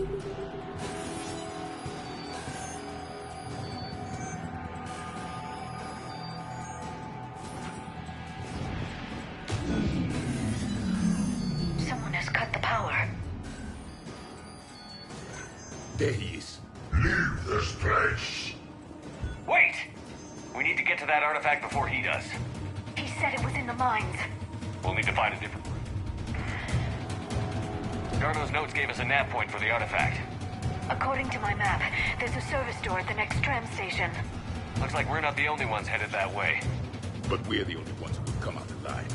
Someone has cut the power. There he is. Leave this place. Wait! We need to get to that artifact before he does. He said it was in the mines. We'll need to find a different route. Darno's notes gave us a nav point for the artifact. According to my map, there's a service door at the next tram station. Looks like we're not the only ones headed that way. But we're the only ones who will come out alive.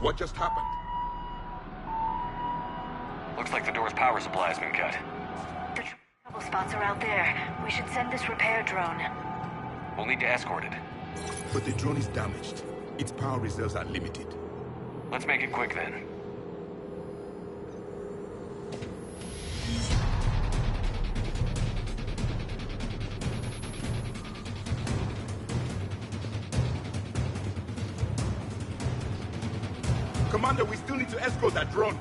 What just happened? Looks like the door's power supply has been cut. The trouble spots are out there. We should send this repair drone. We'll need to escort it. But the drone is damaged. Its power reserves are limited. Let's make it quick then. Commander, we still need to escort that drone.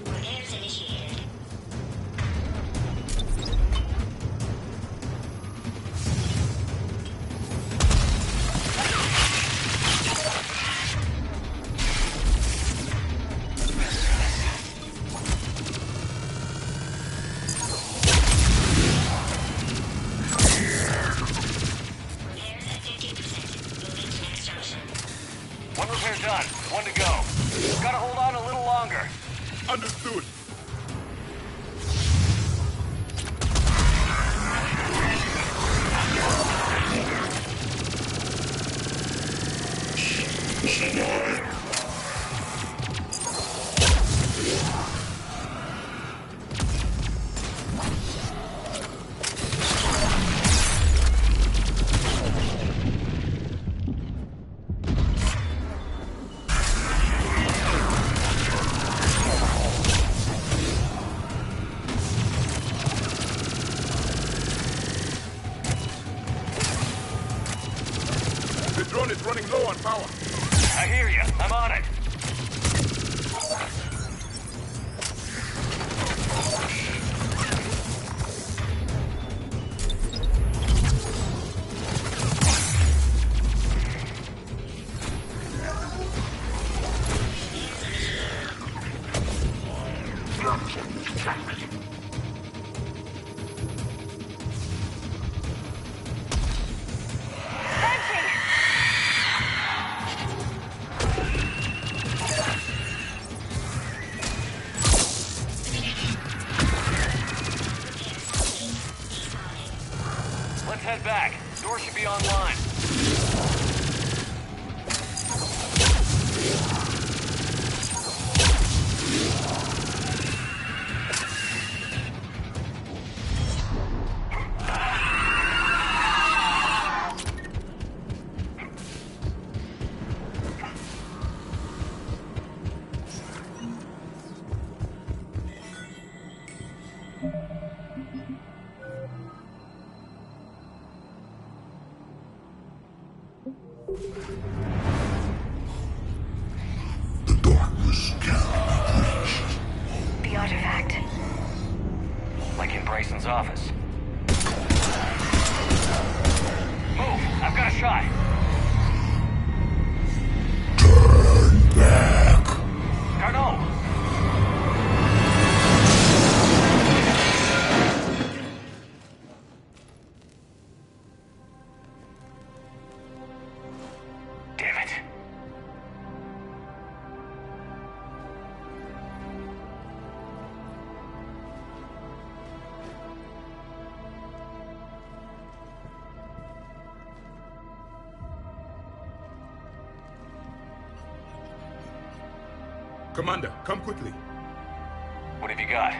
Repairs initiated. Repairs at 50%. Moving to next junction. One repair done. One to go. Gotta hold on a little longer. Understood. The drone is running low on power. I hear you. I'm on it. Let's head back. Door should be online. The darkness can be breached. The artifact. Like in Bryson's office. Move! I've got a shot. Turn back. Carnot! Damn it. Commander, come quickly. What have you got?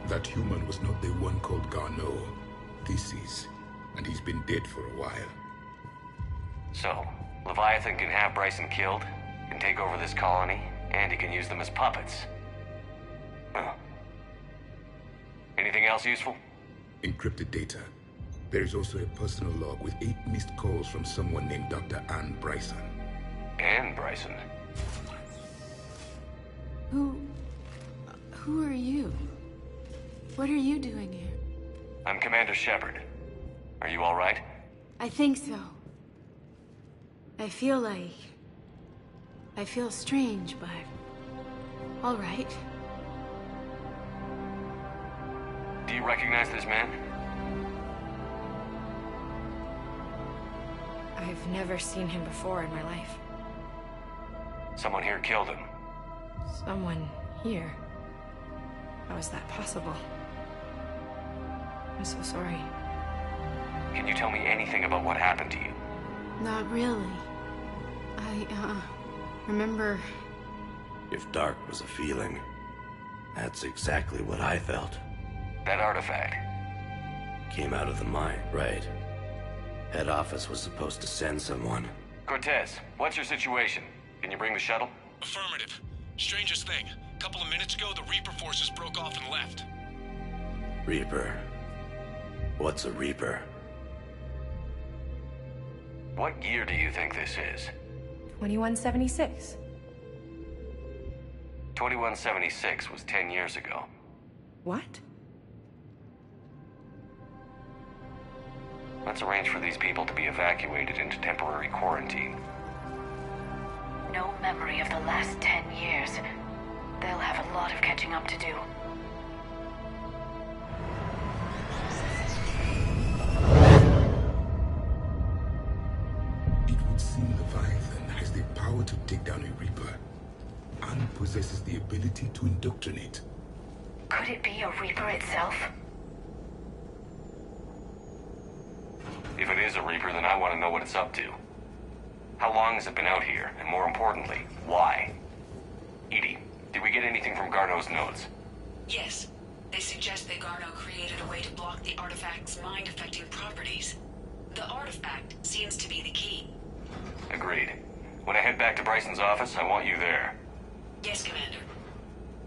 That human was not the one called Garneau. This is. And he's been dead for a while. So, Leviathan can have Bryson killed, can take over this colony, and he can use them as puppets. Huh. Anything else useful? Encrypted data. There is also a personal log with 8 missed calls from someone named Dr. Anne Bryson. And Bryson. Who are you? What are you doing here? I'm Commander Shepard. Are you all right? I think so. I feel strange, but all right. Do you recognize this man? I've never seen him before in my life. Someone here killed him. Someone here. How is that possible? I'm so sorry. Can you tell me anything about what happened to you? Not really. I remember... If dark was a feeling, that's exactly what I felt. That artifact. Came out of the mine, right? Head office was supposed to send someone. Cortez, what's your situation? Can you bring the shuttle? Affirmative. Strangest thing. A couple of minutes ago, the Reaper forces broke off and left. Reaper. What's a Reaper? What year do you think this is? 2176. 2176 was 10 years ago. What? Let's arrange for these people to be evacuated into temporary quarantine. No memory of the last 10 years. They'll have a lot of catching up to do. It would seem Leviathan has the power to take down a Reaper, and possesses the ability to indoctrinate. Could it be a Reaper itself? If it is a Reaper, then I want to know what it's up to. How long has it been out here? And more importantly, why? Edie, did we get anything from Garneau's notes? Yes. They suggest that Garneau created a way to block the artifact's mind-affecting properties. The artifact seems to be the key. Agreed. When I head back to Bryson's office, I want you there. Yes, Commander.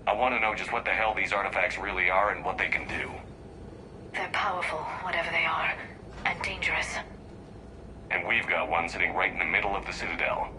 I want to know just what the hell these artifacts really are and what they can do. They're powerful, whatever they are, and dangerous. And we've got one sitting right in the middle of the Citadel.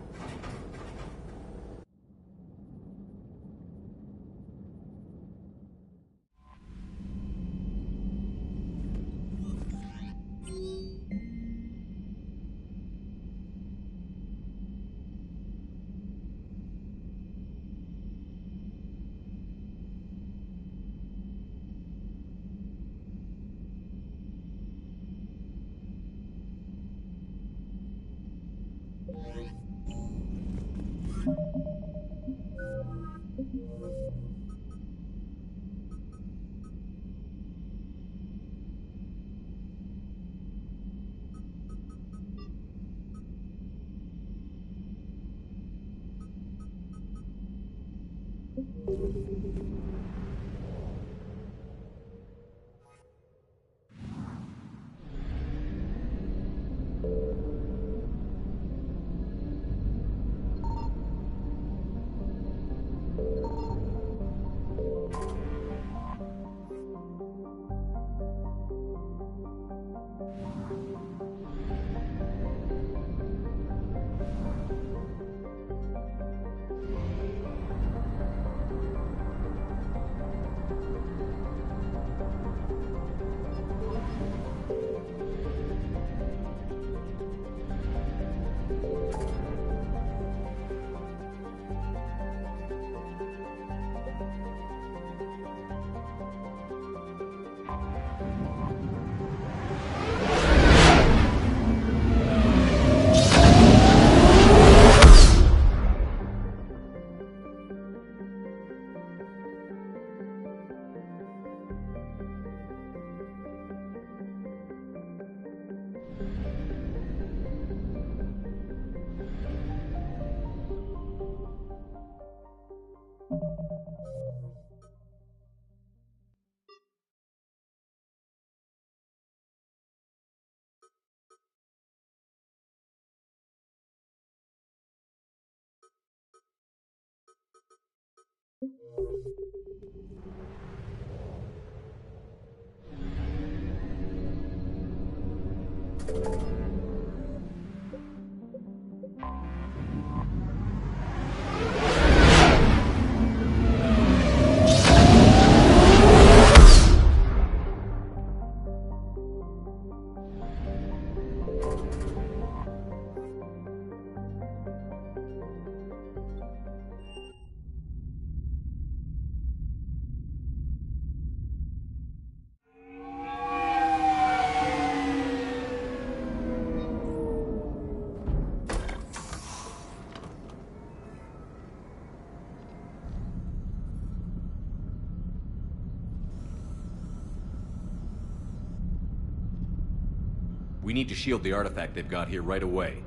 We need to shield the artifact they've got here right away.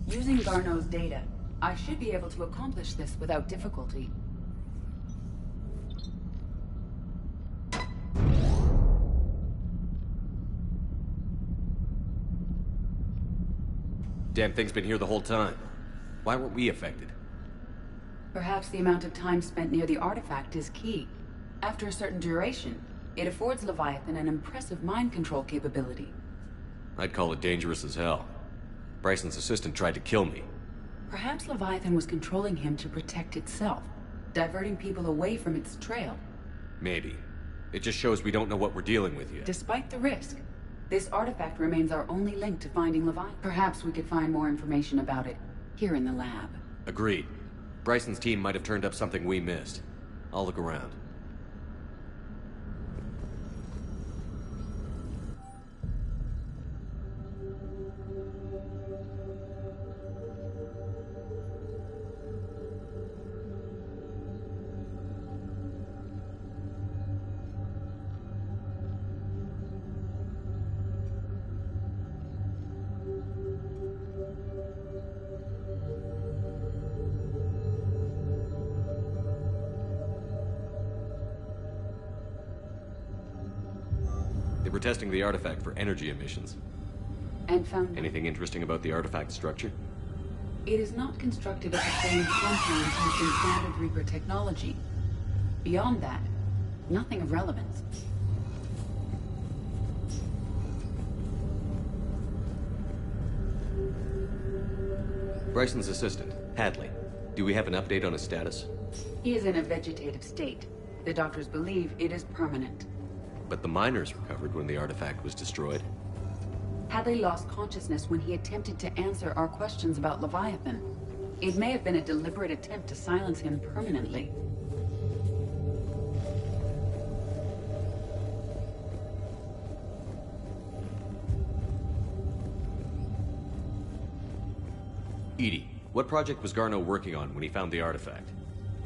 Using Garneau's data, I should be able to accomplish this without difficulty. Damn thing's been here the whole time. Why weren't we affected? Perhaps the amount of time spent near the artifact is key. After a certain duration, it affords Leviathan an impressive mind control capability. I'd call it dangerous as hell. Bryson's assistant tried to kill me. Perhaps Leviathan was controlling him to protect itself, diverting people away from its trail. Maybe. It just shows we don't know what we're dealing with yet. Despite the risk, this artifact remains our only link to finding Leviathan. Perhaps we could find more information about it here in the lab. Agreed. Bryson's team might have turned up something we missed. I'll look around. We're testing the artifact for energy emissions. And found... Anything interesting about the artifact structure? It is not constructed of the same compounds used in standard Reaper technology. Beyond that, nothing of relevance. Bryson's assistant, Hadley. Do we have an update on his status? He is in a vegetative state. The doctors believe it is permanent. But the miners recovered when the artifact was destroyed. Hadley lost consciousness when he attempted to answer our questions about Leviathan. It may have been a deliberate attempt to silence him permanently. EDI, what project was Garneau working on when he found the artifact?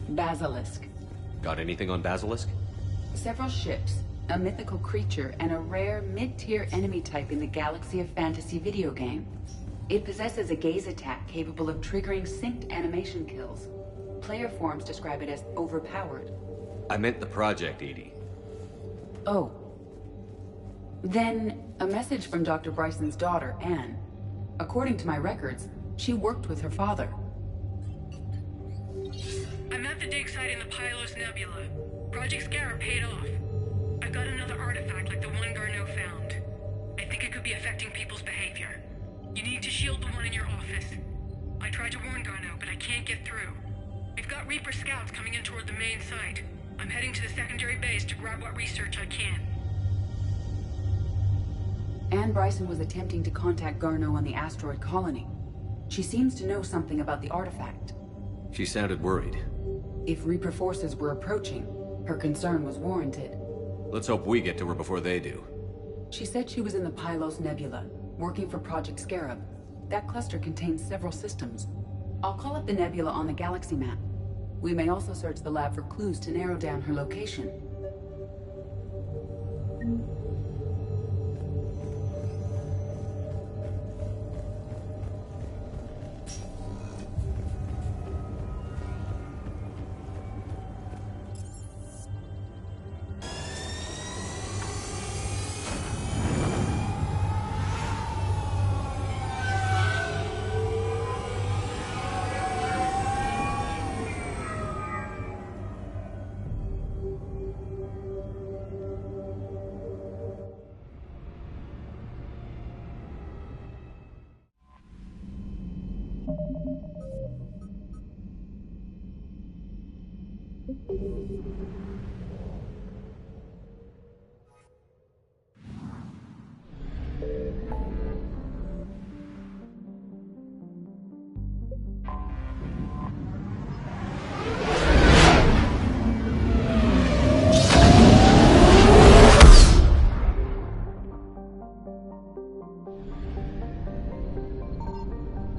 Basilisk. Got anything on Basilisk? Several ships, a mythical creature, and a rare mid-tier enemy type in the Galaxy of Fantasy video game. It possesses a gaze attack capable of triggering synced animation kills. Player forums describe it as overpowered. I meant the project, EDI. Oh. Then, a message from Dr. Bryson's daughter, Anne. According to my records, she worked with her father. I'm at the dig site in the Pylos Nebula. Project Scarab paid off. I got another artifact like the one Garneau found. I think it could be affecting people's behavior. You need to shield the one in your office. I tried to warn Garneau, but I can't get through. We've got Reaper scouts coming in toward the main site. I'm heading to the secondary base to grab what research I can. Anne Bryson was attempting to contact Garneau on the asteroid colony. She seems to know something about the artifact. She sounded worried. If Reaper forces were approaching, her concern was warranted. Let's hope we get to her before they do. She said she was in the Pylos Nebula, working for Project Scarab. That cluster contains several systems. I'll call up the nebula on the galaxy map. We may also search the lab for clues to narrow down her location.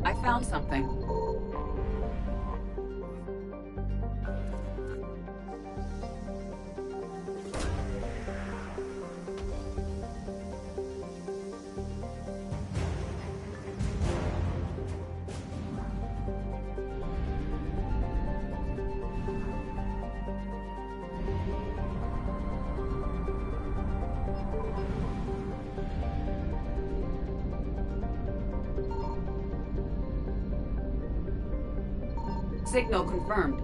I found something. Signal confirmed.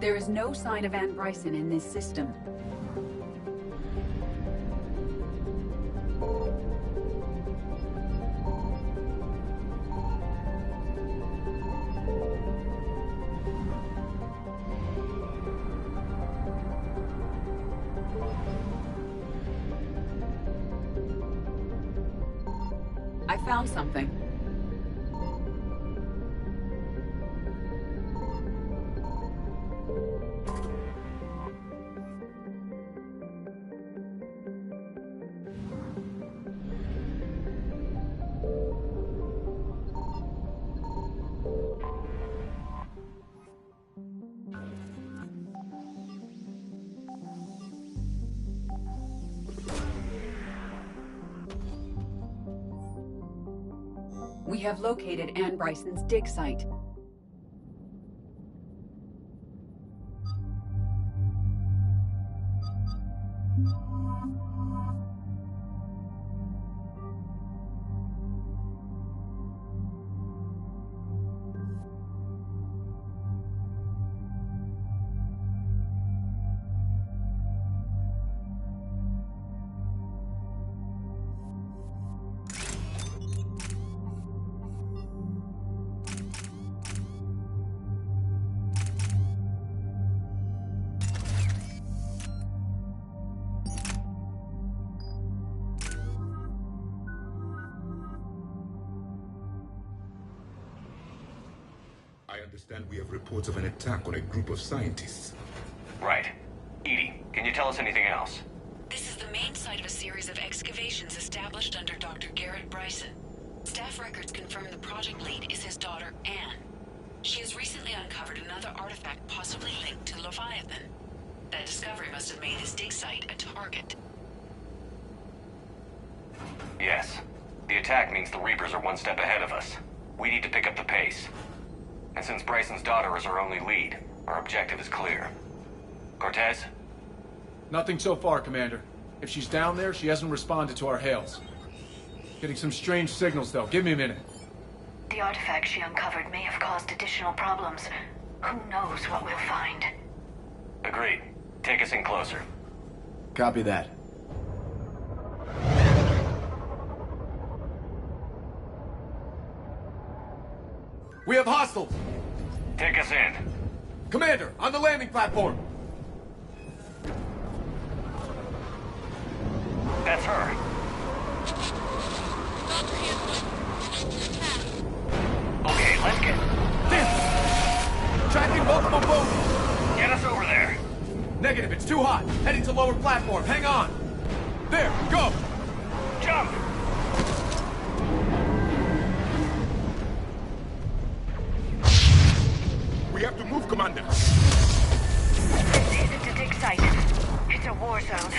There is no sign of Ann Bryson in this system. I found something. We have located Ann Bryson's dig site. I understand we have reports of an attack on a group of scientists. Right. EDI, can you tell us anything else? This is the main site of a series of excavations established under Dr. Garrett Bryson. Staff records confirm the project lead is his daughter, Anne. She has recently uncovered another artifact possibly linked to Leviathan. That discovery must have made his dig site a target. Yes. The attack means the Reapers are one step ahead of us. We need to pick up the pace. And since Bryson's daughter is our only lead, our objective is clear. Cortez? Nothing so far, Commander. If she's down there, she hasn't responded to our hails. Getting some strange signals, though. Give me a minute. The artifact she uncovered may have caused additional problems. Who knows what we'll find? Agreed. Take us in closer. Copy that. We have hostiles! Take us in. Commander, on the landing platform! That's her. Okay, let's get... Damn! Tracking multiple boats! Get us over there. Negative, it's too hot. Heading to lower platform, hang on! There, go! Jump! We have to move, Commander. This isn't a dig site. It's a war zone.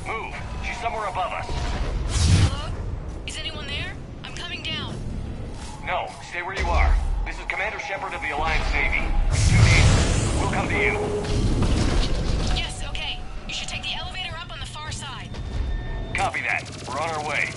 Move. She's somewhere above us. Hello? Is anyone there? I'm coming down. No, stay where you are. This is Commander Shepard of the Alliance Navy. You need. We'll come to you. Yes, okay. You should take the elevator up on the far side. Copy that. We're on our way.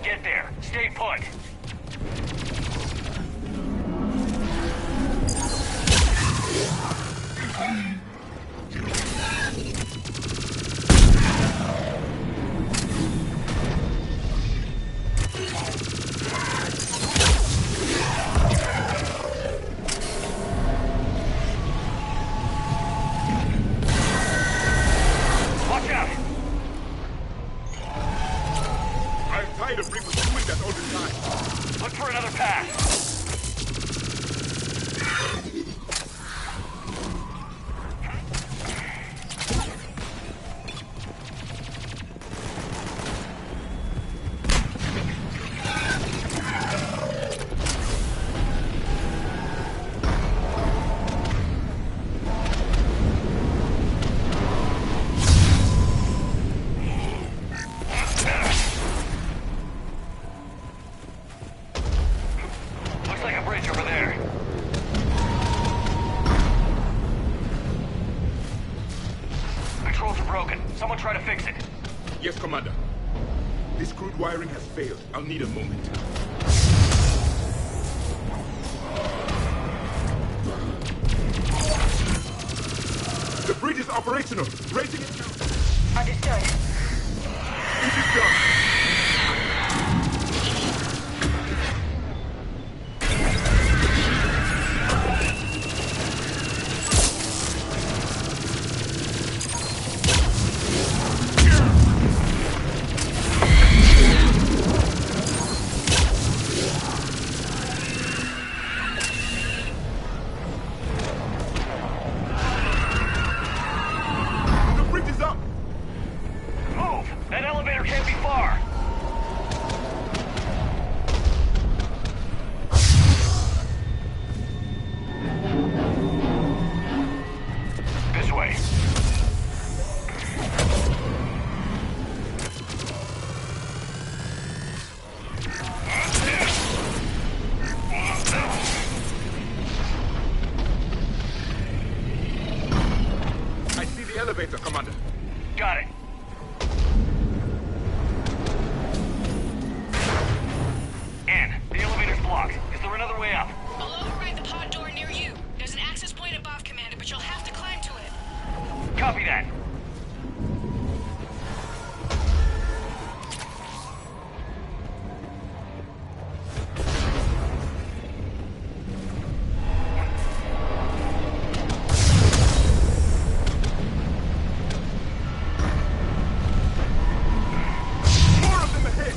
Get there. Stay put. Watch out! I'm tired of Reapers doing that all the time. Look for another path. Looks like a bridge over there. Controls are broken. Someone try to fix it. Yes, Commander. This crude wiring has failed. I'll need a moment. The bridge is operational. Raising it now. Understood. It is done. The bridge is up. Move! That elevator can't be far. This way. I see the elevator, Commander. Got it. Ann, the elevator's blocked. Is there another way up? I'll override the pod door near you. There's an access point above, Commander, but you'll have to climb to it. Copy that. More of them ahead.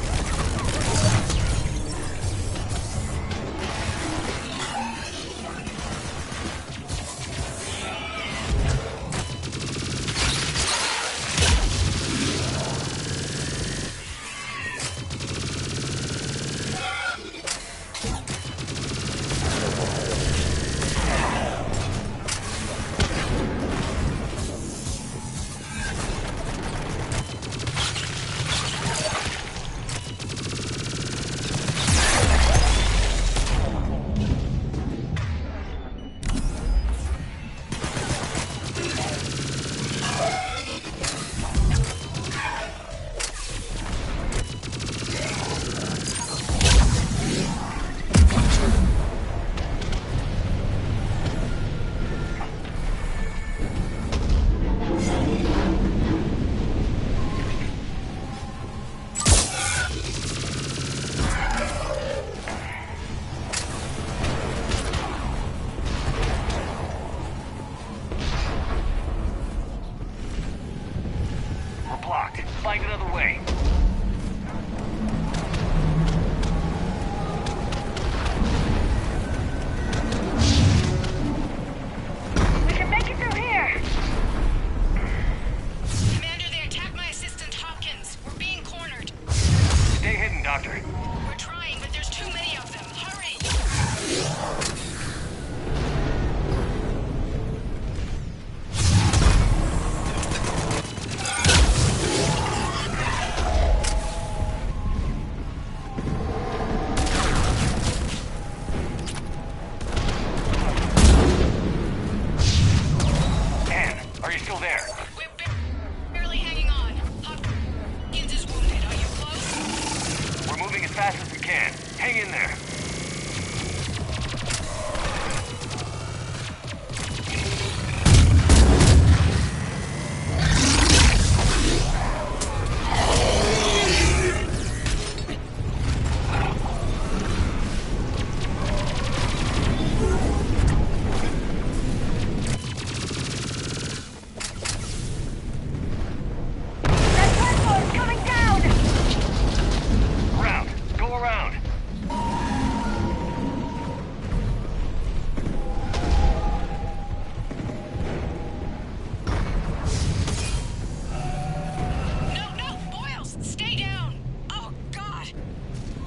We're blocked. Find another way. We can make it through here. Commander, they attacked my assistant, Hopkins. We're being cornered. Stay hidden, Doctor. We're trying, but there's too many of them. Hurry! Ann, are you still there? We're barely hanging on. Hopkins is wounded. Are you close? We're moving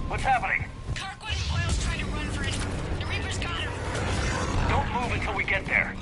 What's happening? Kirkwood and Boyle's trying to run for it. The Reaper's got him. Don't move until we get there.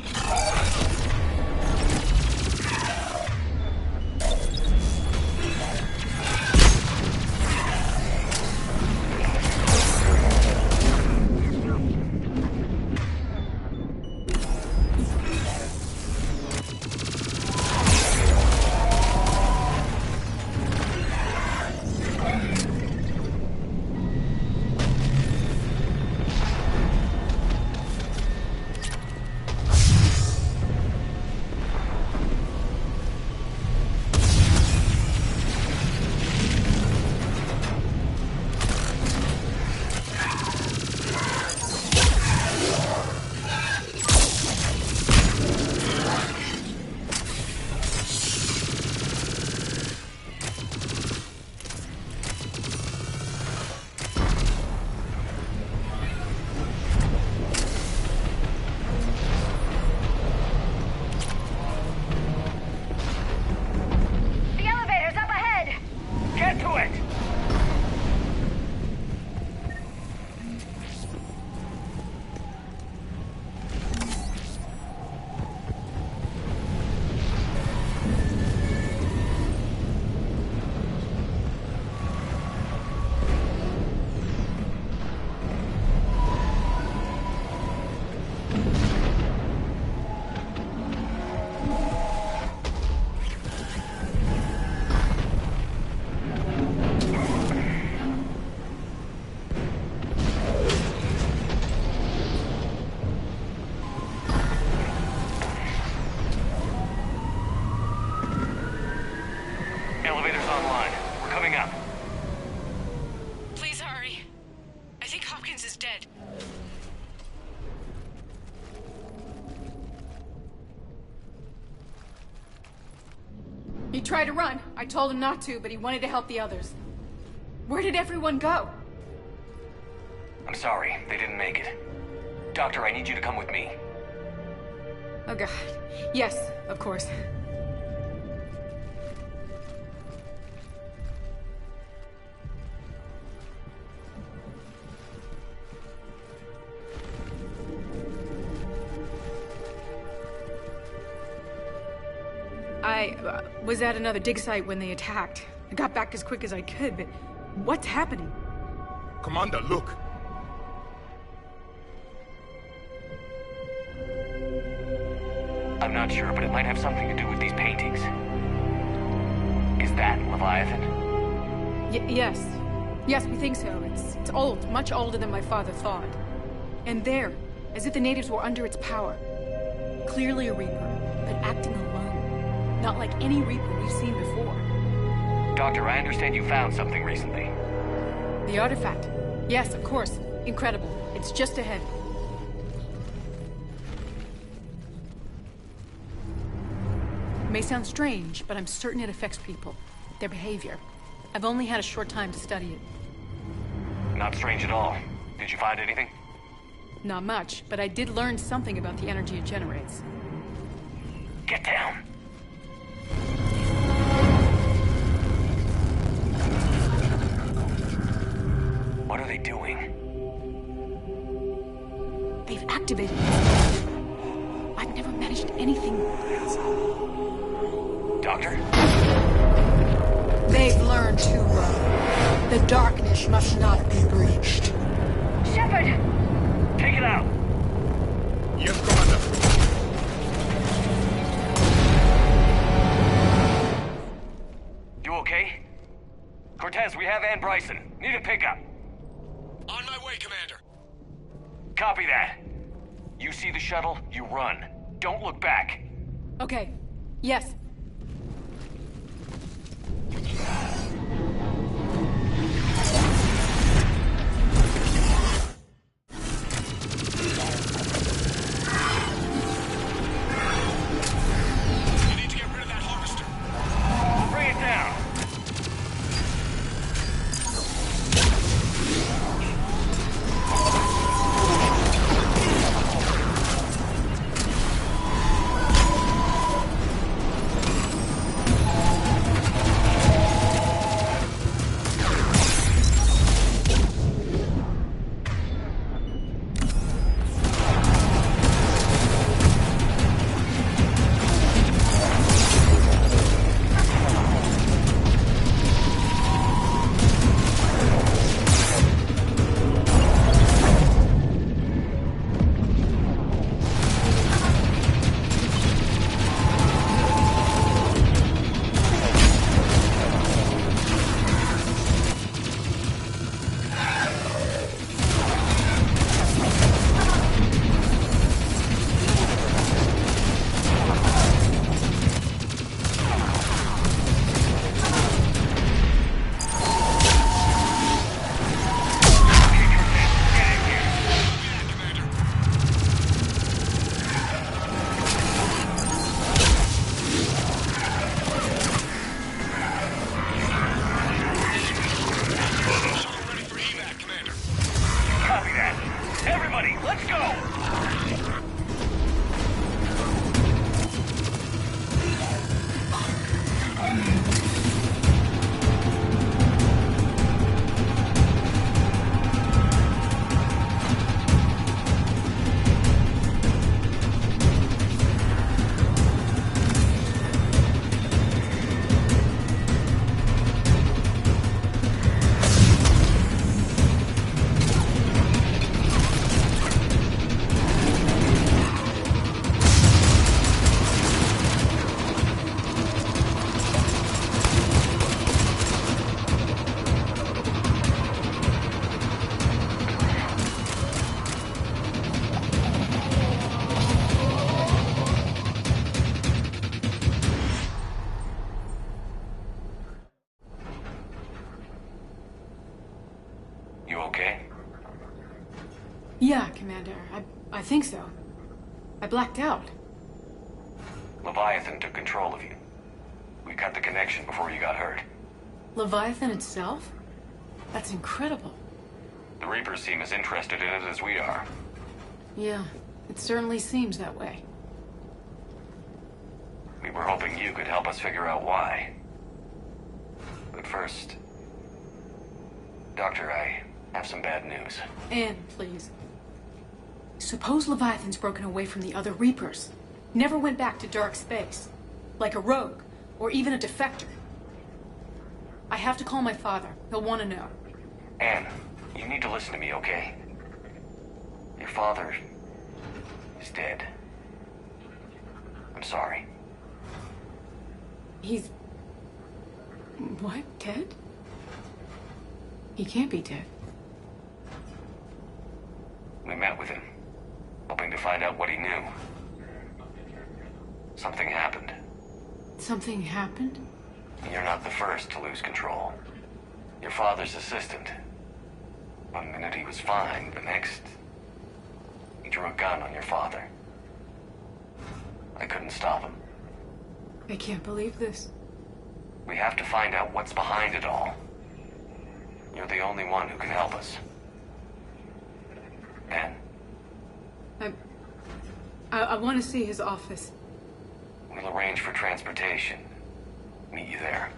He tried to run. I told him not to, but he wanted to help the others. Where did everyone go? I'm sorry, they didn't make it. Doctor, I need you to come with me. Oh god. Yes, of course. I was at another dig site when they attacked. I got back as quick as I could, but what's happening? Commander, look! I'm not sure, but it might have something to do with these paintings. Is that Leviathan? Yes. Yes, we think so. It's old, much older than my father thought. And there, as if the natives were under its power. Clearly a Reaper, but acting alone. Not like any Reaper we've seen before. Doctor, I understand you found something recently. The artifact. Yes, of course. Incredible. It's just ahead. It may sound strange, but I'm certain it affects people. Their behavior. I've only had a short time to study it. Not strange at all. Did you find anything? Not much, but I did learn something about the energy it generates. Get down! What are they doing? They've activated it. I've never managed anything. Doctor? They've learned too well. The darkness must not be breached. Shepard! Take it out! Yes, Commander. You okay? Cortez, we have Ann Bryson. Need a pickup. On my way, Commander. Copy that. You see the shuttle, you run. Don't look back. Okay. Yes. You need to get rid of that harvester. Bring it down. You okay? Yeah, Commander. I think so. I blacked out. Leviathan took control of you. We cut the connection before you got hurt. Leviathan itself? That's incredible. The Reapers seem as interested in it as we are. Yeah, it certainly seems that way. We were hoping you could help us figure out why. But first... Doctor, I have some bad news. Anne, please. Suppose Leviathan's broken away from the other Reapers. Never went back to dark space. Like a rogue, or even a defector. I have to call my father. He'll want to know. Anne, you need to listen to me, okay? Your father is dead. I'm sorry. He's... What? Dead? He can't be dead. We met with him, hoping to find out what he knew. Something happened. Something happened? You're not the first to lose control. Your father's assistant. One minute he was fine, the next... he drew a gun on your father. I couldn't stop him. I can't believe this. We have to find out what's behind it all. You're the only one who can help us. Anne? I want to see his office. We'll arrange for transportation. Meet you there.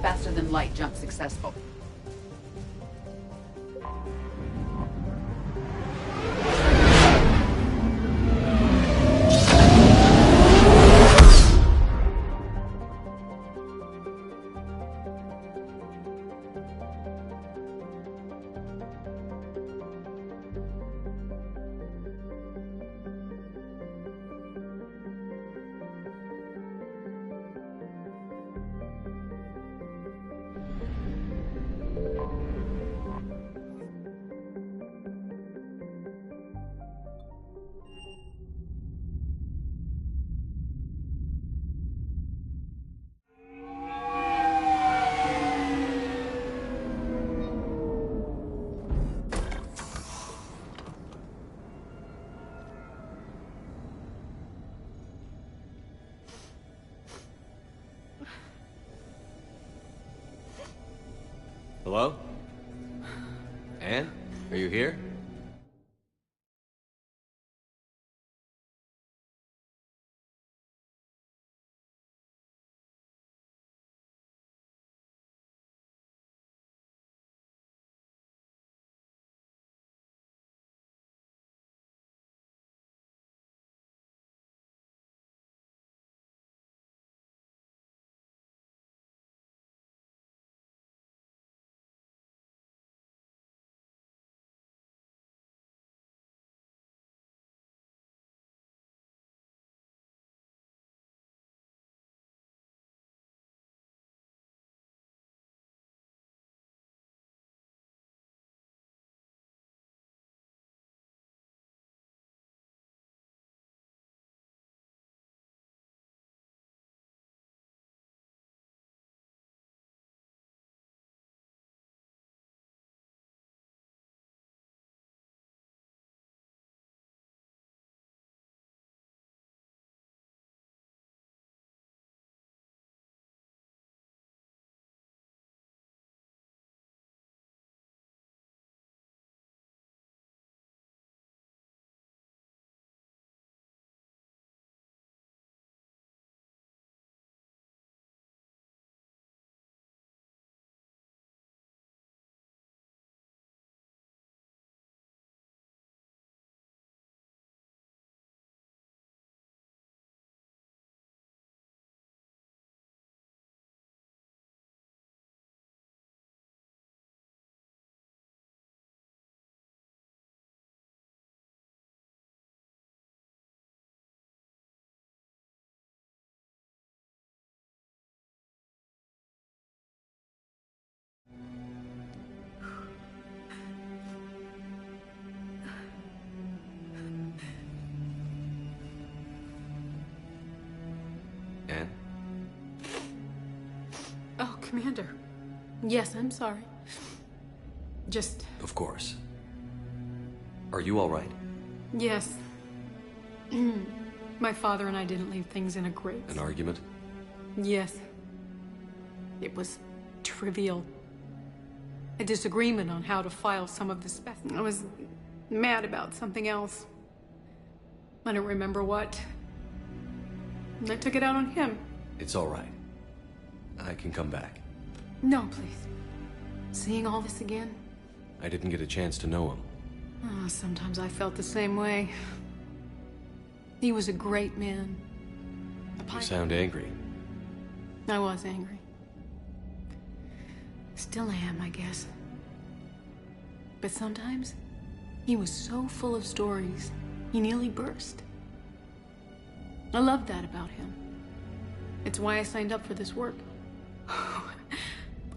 Faster than light jump successful. Hello? Anne? Are you here? Commander. Yes, I'm sorry. Just... Of course. Are you all right? Yes. My father and I didn't leave things in a great... An argument? Yes. It was trivial. A disagreement on how to file some of the specimens. I was mad about something else. I don't remember what. And I took it out on him. It's all right. I can come back. No, please. Seeing all this again? I didn't get a chance to know him. Oh, sometimes I felt the same way. He was a great man. You sound angry. I was angry. Still am, I guess. But sometimes, he was so full of stories, he nearly burst. I loved that about him. It's why I signed up for this work.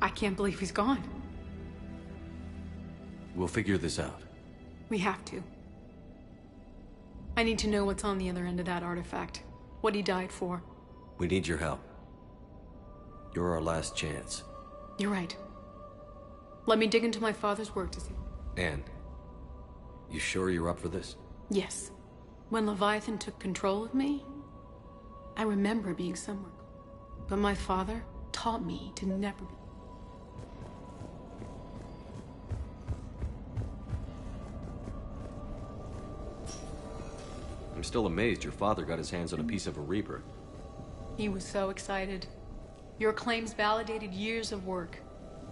I can't believe he's gone. We'll figure this out. We have to. I need to know what's on the other end of that artifact. What he died for. We need your help. You're our last chance. You're right. Let me dig into my father's work to see. Anne, you sure you're up for this? Yes. When Leviathan took control of me, I remember being somewhere. But my father taught me to never be. I'm still amazed your father got his hands on a piece of a Reaper. He was so excited. Your claims validated years of work.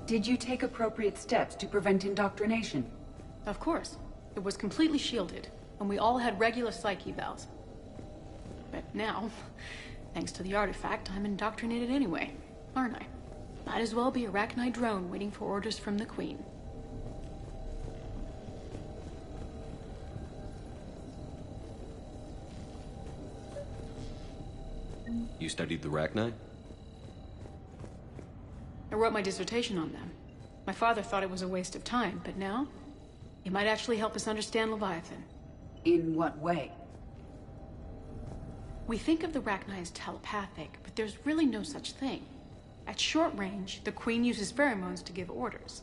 Did you take appropriate steps to prevent indoctrination? Of course. It was completely shielded, and we all had regular psyche evals. But now, thanks to the artifact, I'm indoctrinated anyway, aren't I? Might as well be a Rachni drone waiting for orders from the Queen. You studied the Rachni? I wrote my dissertation on them. My father thought it was a waste of time, but now, it might actually help us understand Leviathan. In what way? We think of the Rachni as telepathic, but there's really no such thing. At short range, the Queen uses pheromones to give orders.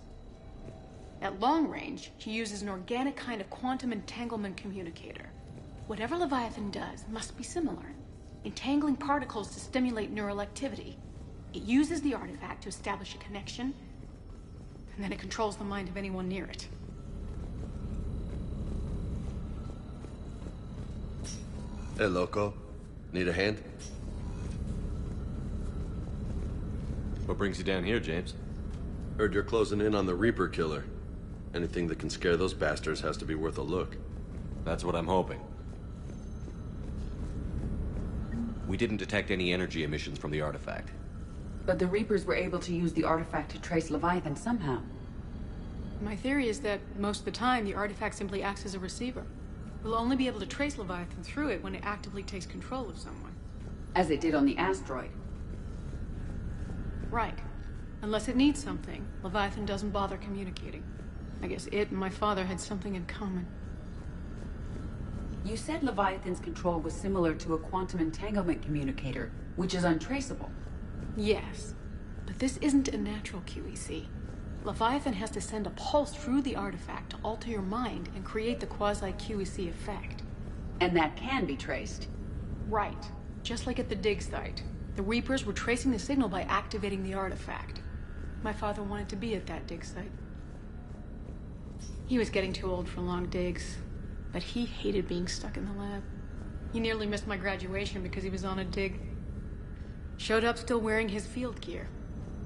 At long range, she uses an organic kind of quantum entanglement communicator. Whatever Leviathan does must be similar, entangling particles to stimulate neural activity. It uses the artifact to establish a connection, and then it controls the mind of anyone near it. Hey, Loco. Need a hand? What brings you down here, James? Heard you're closing in on the Reaper killer. Anything that can scare those bastards has to be worth a look. That's what I'm hoping. We didn't detect any energy emissions from the artifact. But the Reapers were able to use the artifact to trace Leviathan somehow. My theory is that most of the time, the artifact simply acts as a receiver. We'll only be able to trace Leviathan through it when it actively takes control of someone. As it did on the asteroid. Right. Unless it needs something, Leviathan doesn't bother communicating. I guess it and my father had something in common. You said Leviathan's control was similar to a quantum entanglement communicator, which is untraceable. Yes, but this isn't a natural QEC. Leviathan has to send a pulse through the artifact to alter your mind and create the quasi-QEC effect. And that can be traced. Right. Just like at the dig site. The Reapers were tracing the signal by activating the artifact. My father wanted to be at that dig site. He was getting too old for long digs, but he hated being stuck in the lab. He nearly missed my graduation because he was on a dig. Showed up still wearing his field gear.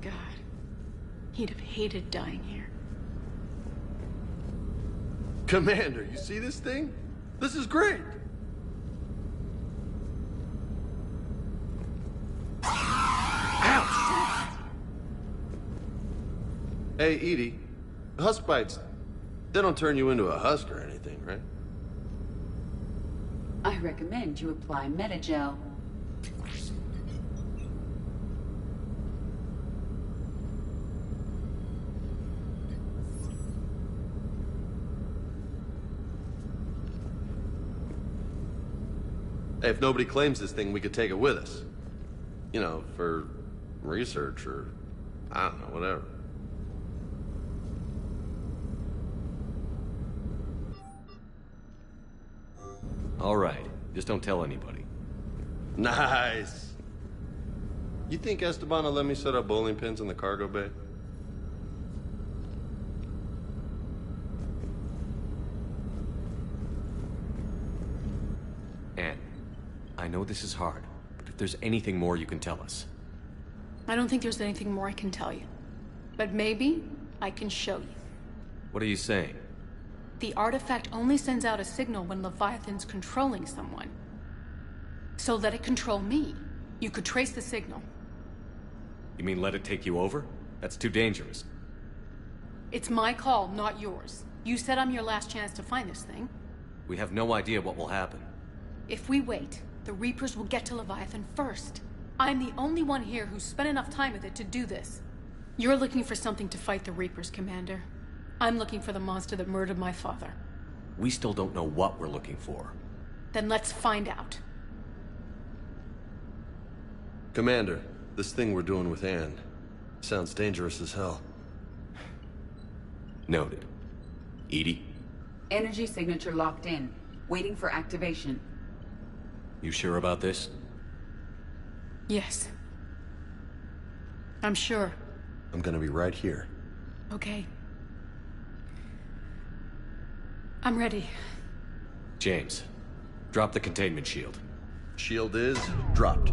God, he'd have hated dying here. Commander, you see this thing? This is great! Ouch! Hey, Edie, husk bites, they don't turn you into a husk or anything, right? I recommend you apply Metagel. Hey, if nobody claims this thing, we could take it with us. You know, for research or I don't know, whatever. All right. Just don't tell anybody. Nice. You think Esteban will let me set up bowling pins in the cargo bay? Anne, I know this is hard, but if there's anything more you can tell us. I don't think there's anything more I can tell you. But maybe I can show you. What are you saying? The artifact only sends out a signal when Leviathan's controlling someone. So let it control me. You could trace the signal. You mean let it take you over? That's too dangerous. It's my call, not yours. You said I'm your last chance to find this thing. We have no idea what will happen. If we wait, the Reapers will get to Leviathan first. I'm the only one here who's spent enough time with it to do this. You're looking for something to fight the Reapers, Commander. I'm looking for the monster that murdered my father. We still don't know what we're looking for. Then let's find out. Commander, this thing we're doing with Anne sounds dangerous as hell. Noted. EDI? Energy signature locked in. Waiting for activation. You sure about this? Yes. I'm sure. I'm gonna be right here. Okay. I'm ready. James, drop the containment shield. Shield is dropped.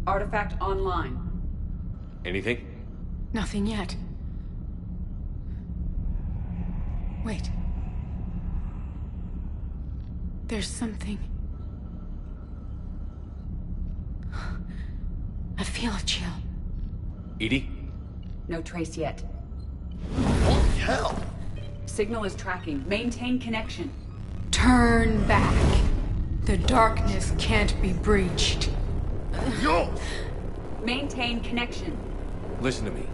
Artifact online. Anything? Nothing yet. Wait. There's something. I feel a chill. EDI? No trace yet. Holy hell! Signal is tracking. Maintain connection. Turn back. The darkness can't be breached. Yo! Maintain connection. Listen to me.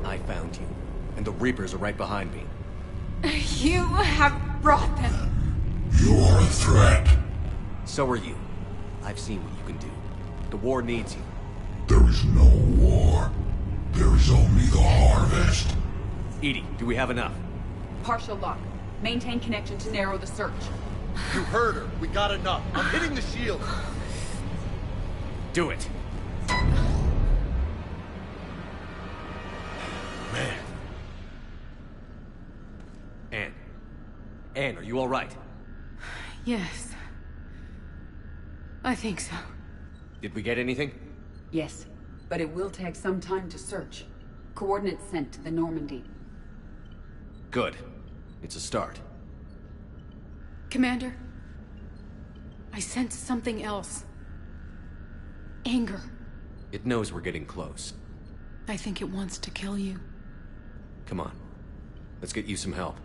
I found you, and the Reapers are right behind me. You have brought them. You're a threat. So are you. I've seen what you can do. The war needs you. There is no war. There is only the harvest. EDI, do we have enough? Partial lock. Maintain connection to narrow the search. You heard her. We got enough. I'm hitting the shield. Do it. Man. Anne, are you all right? Yes. I think so. Did we get anything? Yes, but it will take some time to search. Coordinates sent to the Normandy. Good. It's a start. Commander, I sense something else. Anger. It knows we're getting close. I think it wants to kill you. Come on. Let's get you some help.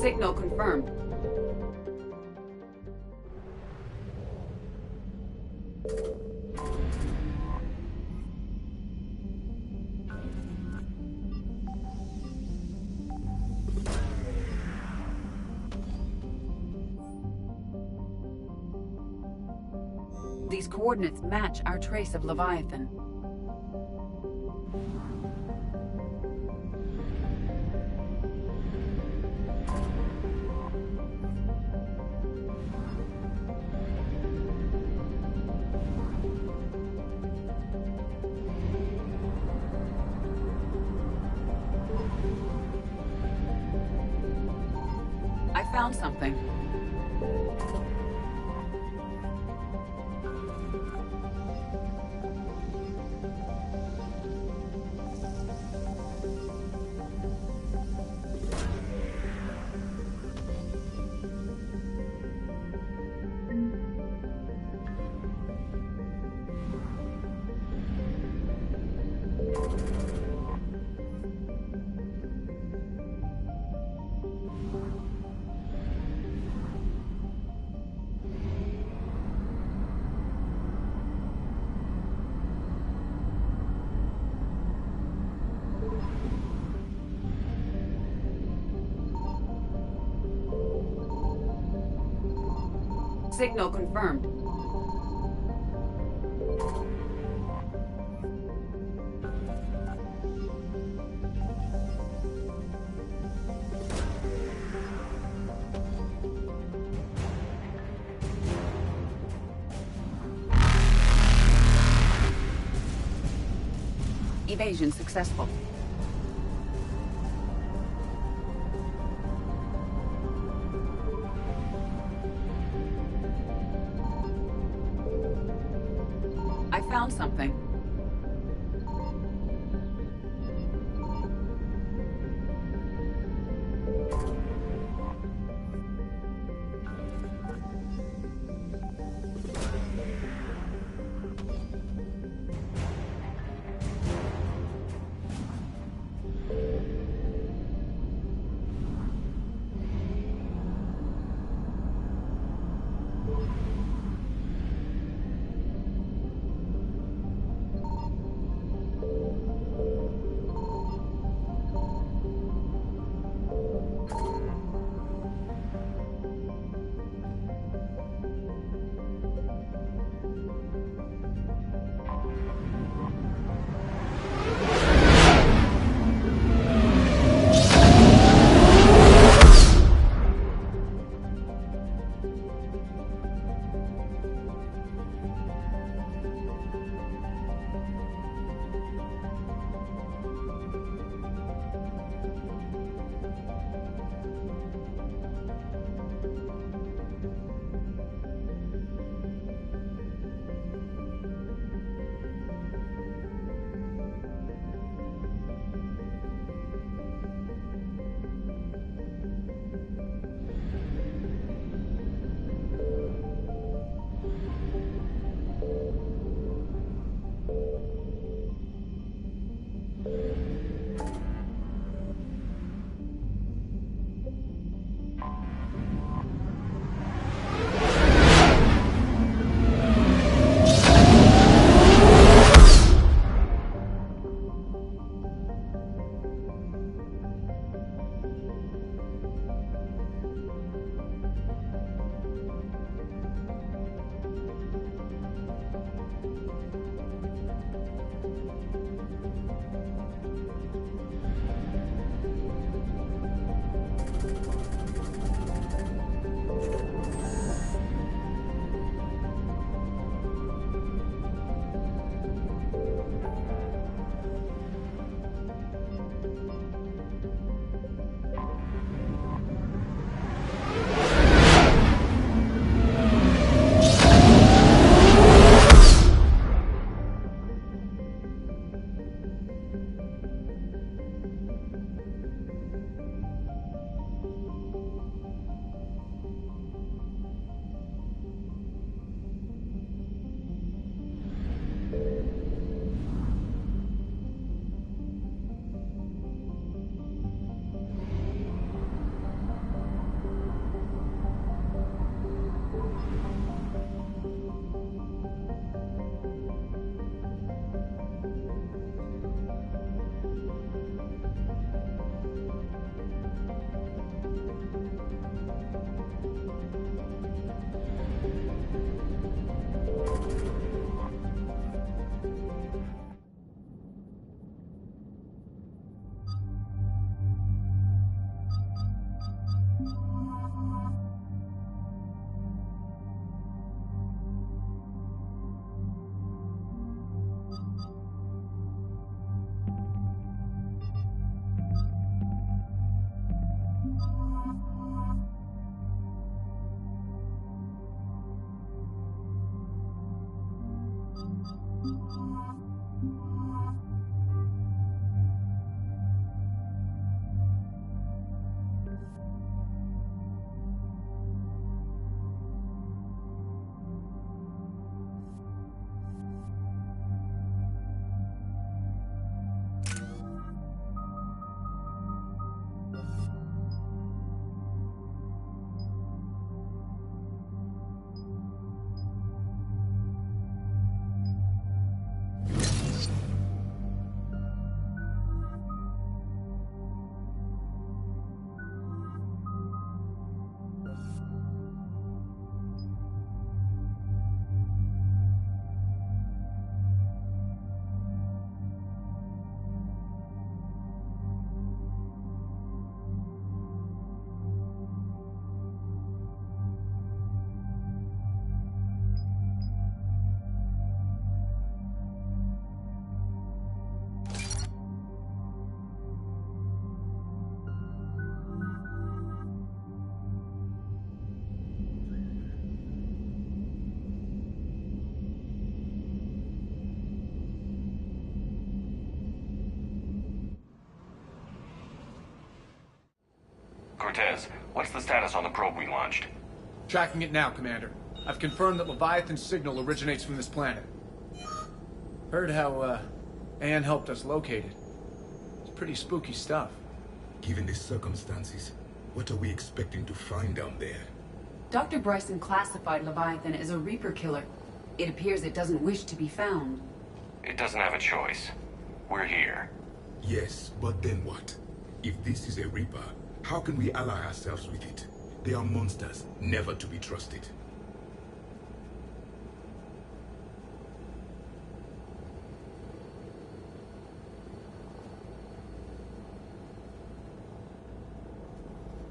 Signal confirmed. These coordinates match our trace of Leviathan. I found something. Signal confirmed. Evasion successful. I found something. Cortez, what's the status on the probe we launched? Tracking it now, Commander. I've confirmed that Leviathan's signal originates from this planet. Heard how, Anne helped us locate it. It's pretty spooky stuff. Given the circumstances, what are we expecting to find down there? Dr. Bryson classified Leviathan as a Reaper killer. It appears it doesn't wish to be found. It doesn't have a choice. We're here. Yes, but then what? If this is a Reaper, how can we ally ourselves with it? They are monsters, never to be trusted.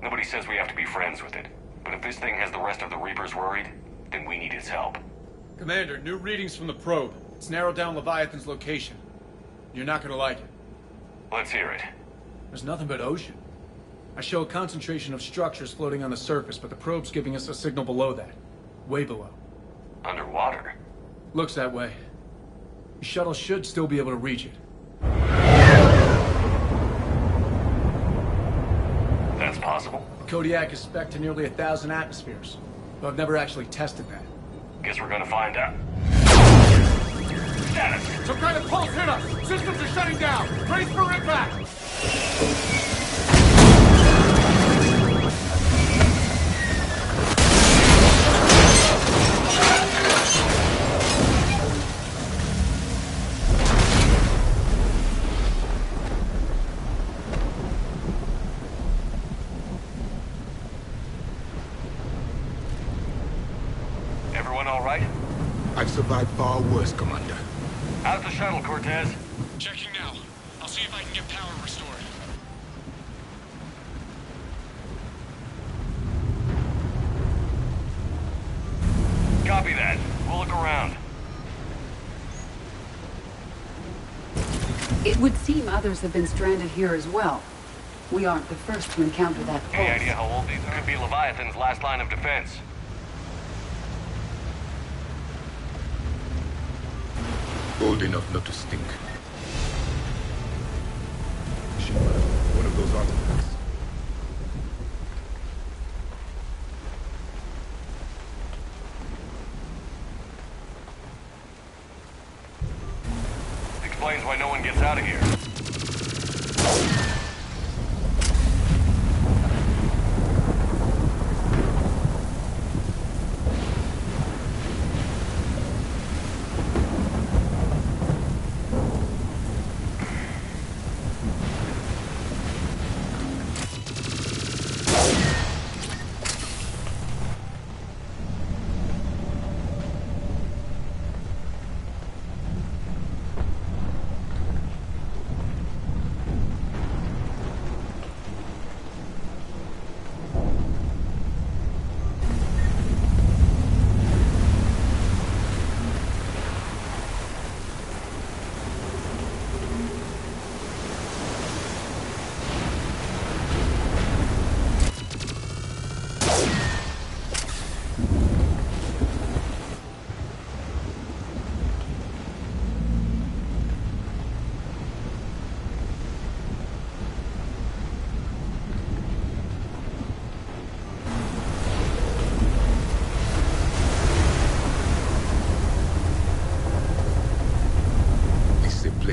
Nobody says we have to be friends with it. But if this thing has the rest of the Reapers worried, then we need its help. Commander, new readings from the probe. It's narrowed down Leviathan's location. You're not gonna like it. Let's hear it. There's nothing but ocean. I show a concentration of structures floating on the surface, but the probe's giving us a signal below that. Way below. Underwater? Looks that way. The shuttle should still be able to reach it. That's possible? Kodiak is spec'd to nearly 1,000 atmospheres, but I've never actually tested that. Guess we're gonna find out. Status! Some kind of pulse hit us! Systems are shutting down! Brace for impact! Everyone all right? I've survived far worse, Commander. How's the shuttle, Cortez? Checking now. I'll see if I can get power restored. Copy that. We'll look around. It would seem others have been stranded here as well. We aren't the first to encounter that pulse. Any idea how old these could be? Leviathan's last line of defense. Old enough not to stink. One of those artifacts. Explains why no one gets out of here.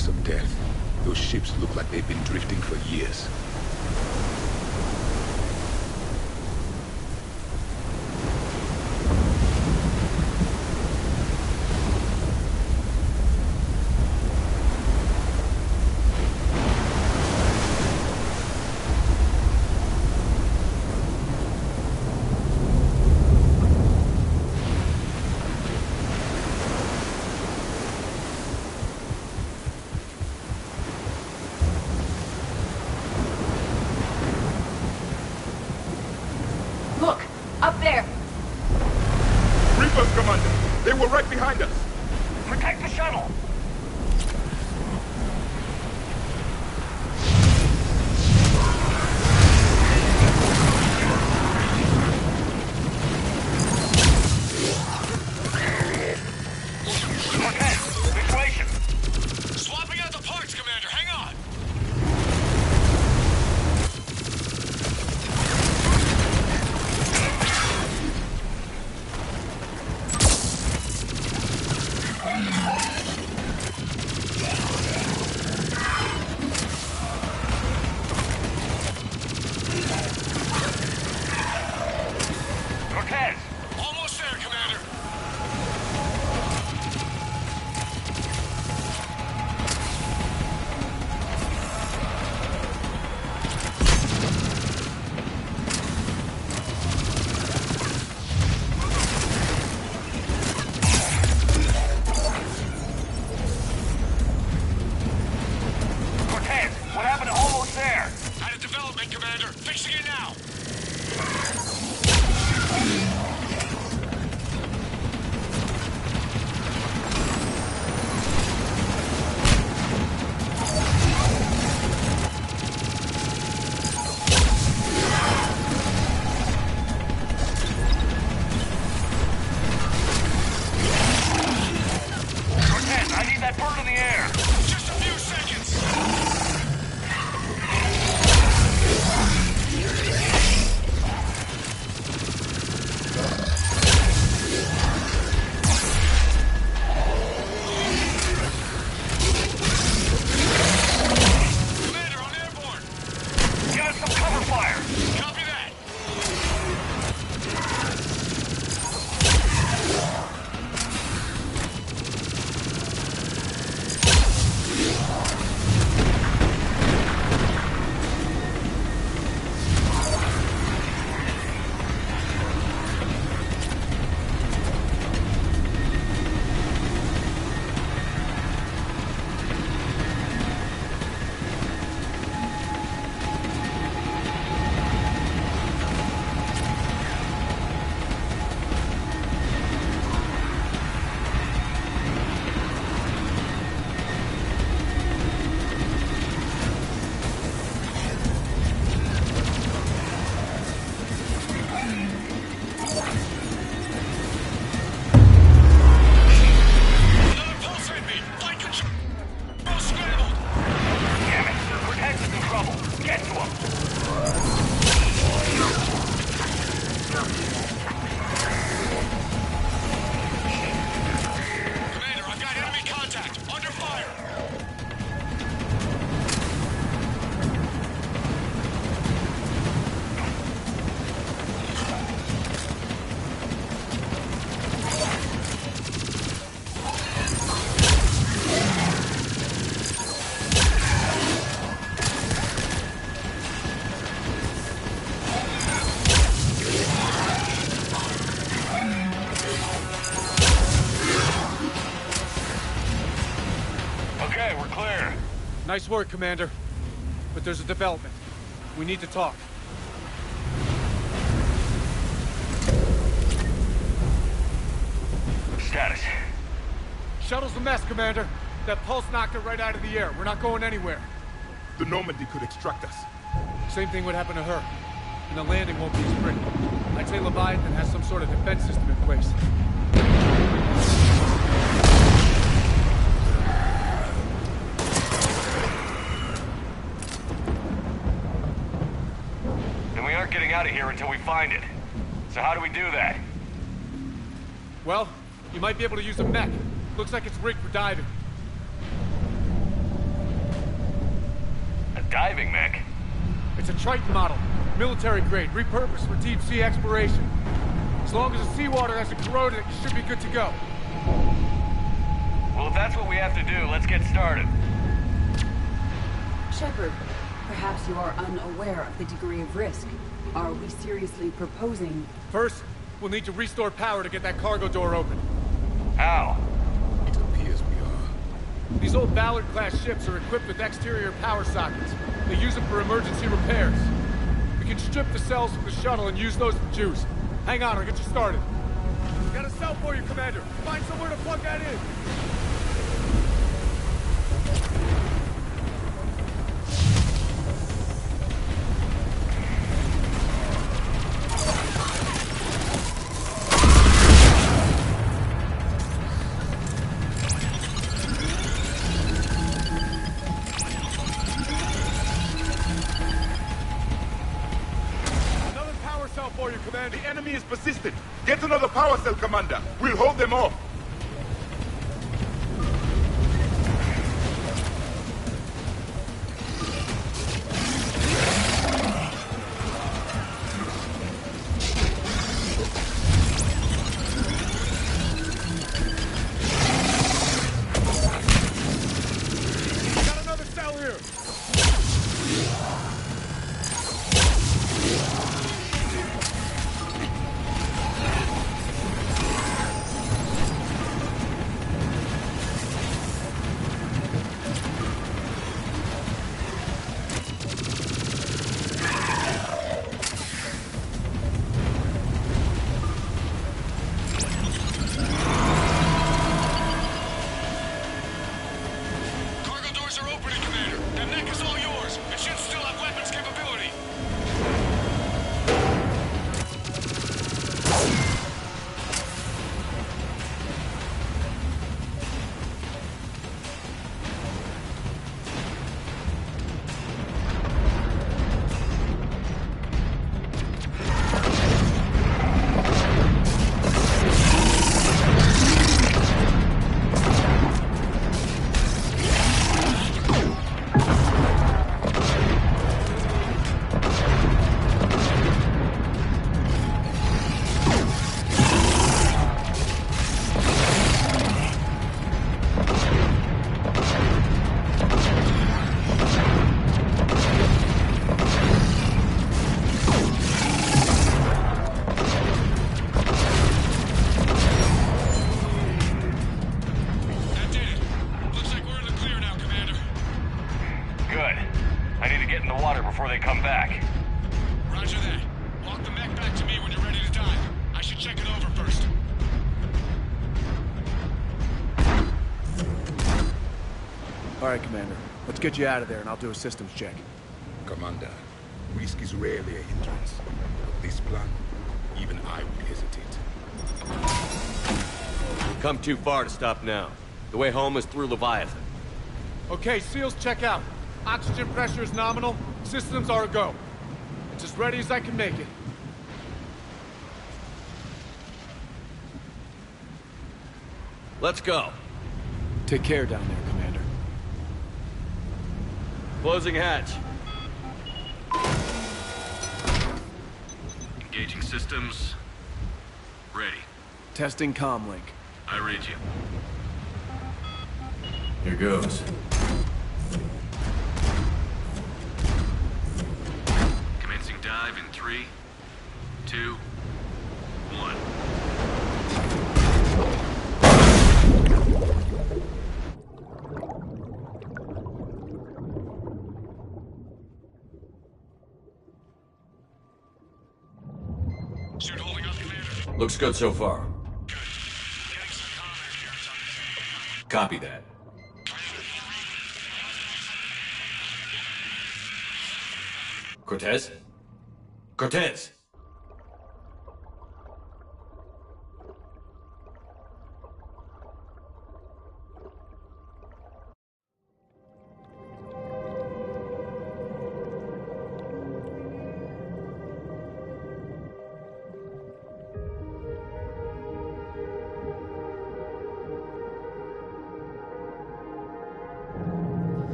place of death. Those ships look like they've been drifting for years. Look, up there. Reapers, Commander! They were right behind us! Protect the shuttle! Situation! Swapping out the parts, Commander. Hang on. Cortez! Almost there, Commander. Cortez, what happened to almost there? Out of development, Commander. Fixing it now. Cortez, I need that bird in the air! Just a few seconds. Commander, on airborne. Give us some cover fire! Copy that. Another pulse headbeat. Flight control scrambled. Damn it! Cortez is in trouble! Get to him! Commander, I've got enemy contact. Under fire. Okay, we're clear. Nice work, Commander. But there's a development. We need to talk. Status. Shuttle's a mess, Commander. That pulse knocked it right out of the air. We're not going anywhere. The Normandy could extract us. Same thing would happen to her. And the landing won't be as pretty. I'd say Leviathan has some sort of defense system in place. Then we aren't getting out of here until we find it. So how do we do that? Well, you might be able to use a mech. Looks like it's rigged for diving. Diving mech? It's a Triton model. Military grade, repurposed for deep sea exploration. As long as the seawater hasn't corroded it, you should be good to go. Well, if that's what we have to do, let's get started. Shepard, perhaps you are unaware of the degree of risk. Are we seriously proposing... First, we'll need to restore power to get that cargo door open. How? It appears we are. These old Ballard-class ships are equipped with exterior power sockets. They use them for emergency repairs. We can strip the cells from the shuttle and use those for juice. Hang on, I'll get you started. Got a cell for you, Commander. Find somewhere to plug that in. The enemy is persistent. Get another power cell, Commander. We'll hold them off. Got another cell here. before they come back. Roger that. Walk the mech back to me when you're ready to dive. I should check it over first. All right, Commander. Let's get you out of there, and I'll do a systems check. Commander, risk is rarely a hindrance. But this plan, even I would hesitate. We've come too far to stop now. The way home is through Leviathan. Okay, SEALs check out. Oxygen pressure is nominal. Systems are a go. It's as ready as I can make it. Let's go. Take care down there, Commander. Closing hatch. Engaging systems. Ready. Testing comlink. I read you. Here goes. Commencing dive in 3, 2, 1. Suit holding up, Commander. Looks good so far. Copy that. Cortez? Cortez!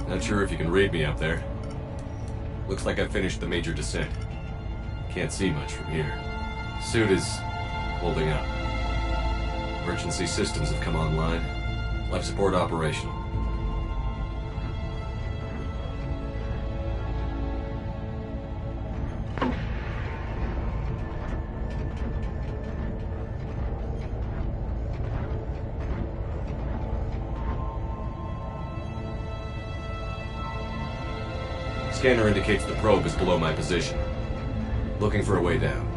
Not sure if you can read me up there. Looks like I finished the major descent. Can't see much from here. Suit is holding up. Emergency systems have come online. Life support operational. Scanner indicates the probe is below my position. Looking for a way down.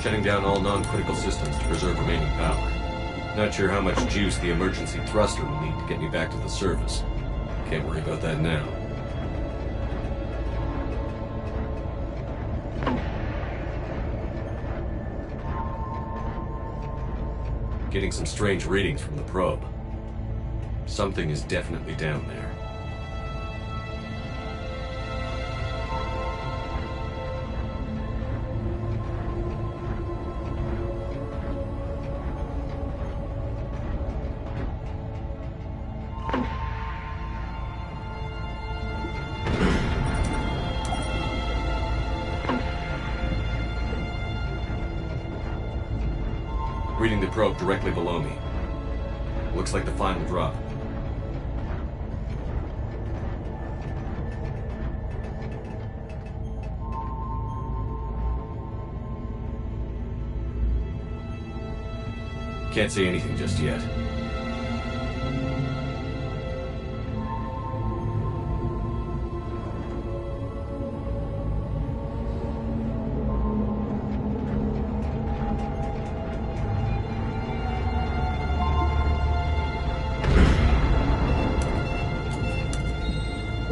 Shutting down all non-critical systems to preserve remaining power. Not sure how much juice the emergency thruster will need to get me back to the surface. Can't worry about that now. Getting some strange readings from the probe. Something is definitely down there. Reading the probe directly below me. Looks like the final drop. Can't see anything just yet.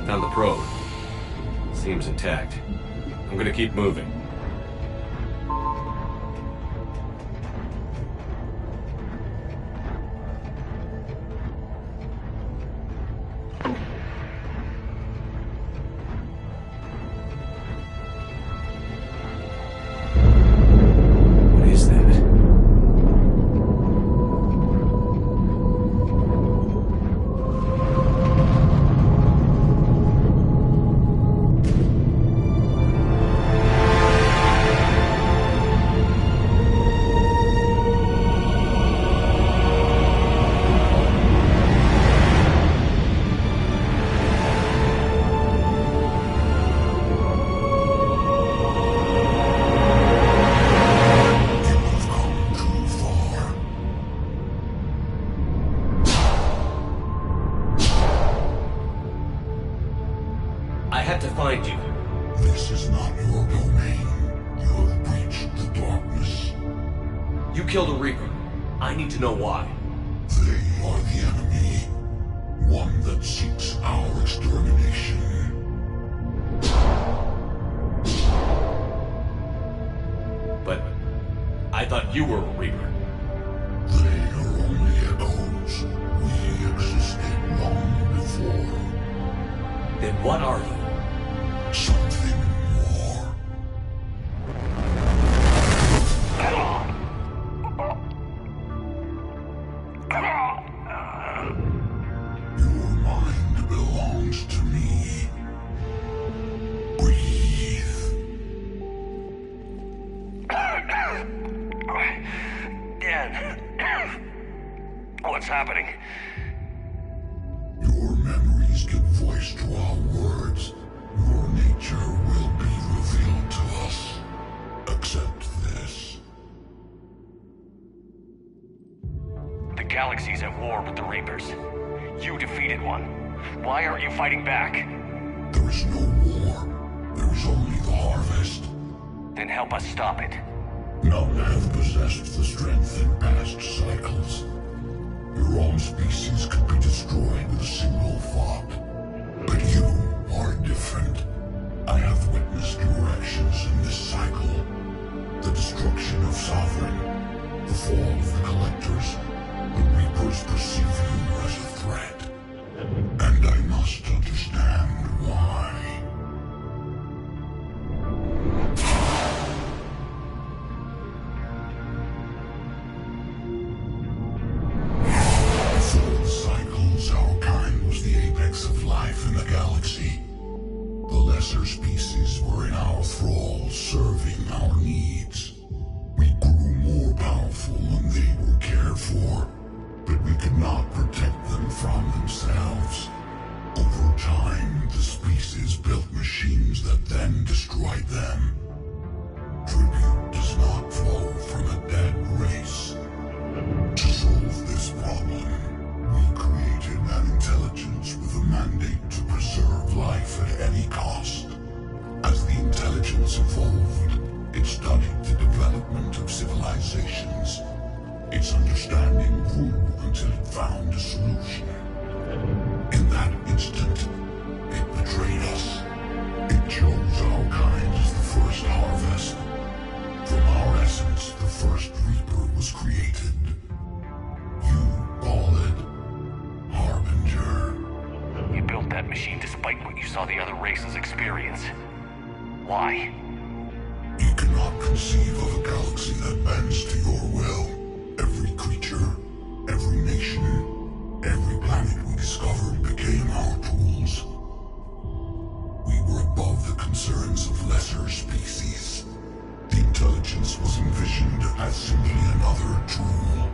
Found the probe. Seems intact. I'm gonna keep moving. What is that? I had to find you. This is not your domain. You have breached the darkness. You killed a Reaper. I need to know why. They are the enemy. One that seeks our extermination. But I thought you were a Reaper. They are only echoes. We existed long before. Then what are you? Something more. Your mind belongs to me. Breathe. Dan. What's happening? Your memories give voice to our words. Your nature will be revealed to us. Accept this. The galaxy's at war with the Reapers. You defeated one. Why aren't you fighting back? There is no war. There is only the harvest. Then help us stop it. None have possessed the strength in past cycles. Your own species could be destroyed with a single thought. But you are different. I have witnessed your actions in this cycle. The destruction of Sovereign, the fall of the Collectors. The Reapers perceive you as a threat. And I must understand why. lesser species were in our thrall, serving our needs. We grew more powerful and they were cared for, but we could not protect them from themselves. Over time, the species built machines that then destroyed them. Tribute does not flow from a dead race. To solve this problem, we created an intelligence with a mandate to preserve life at any cost. As the intelligence evolved, it studied the development of civilizations. Its understanding grew until it found a solution. In that instant, it betrayed us. It chose our kind as the first harvest. From our essence, the first Reaper was created. You call it Harbinger. You built that machine despite what you saw the other races experience. Why? You cannot conceive of a galaxy that bends to your will. Every creature, every nation, every planet we discovered became our tools. We were above the concerns of lesser species. The intelligence was envisioned as simply another tool.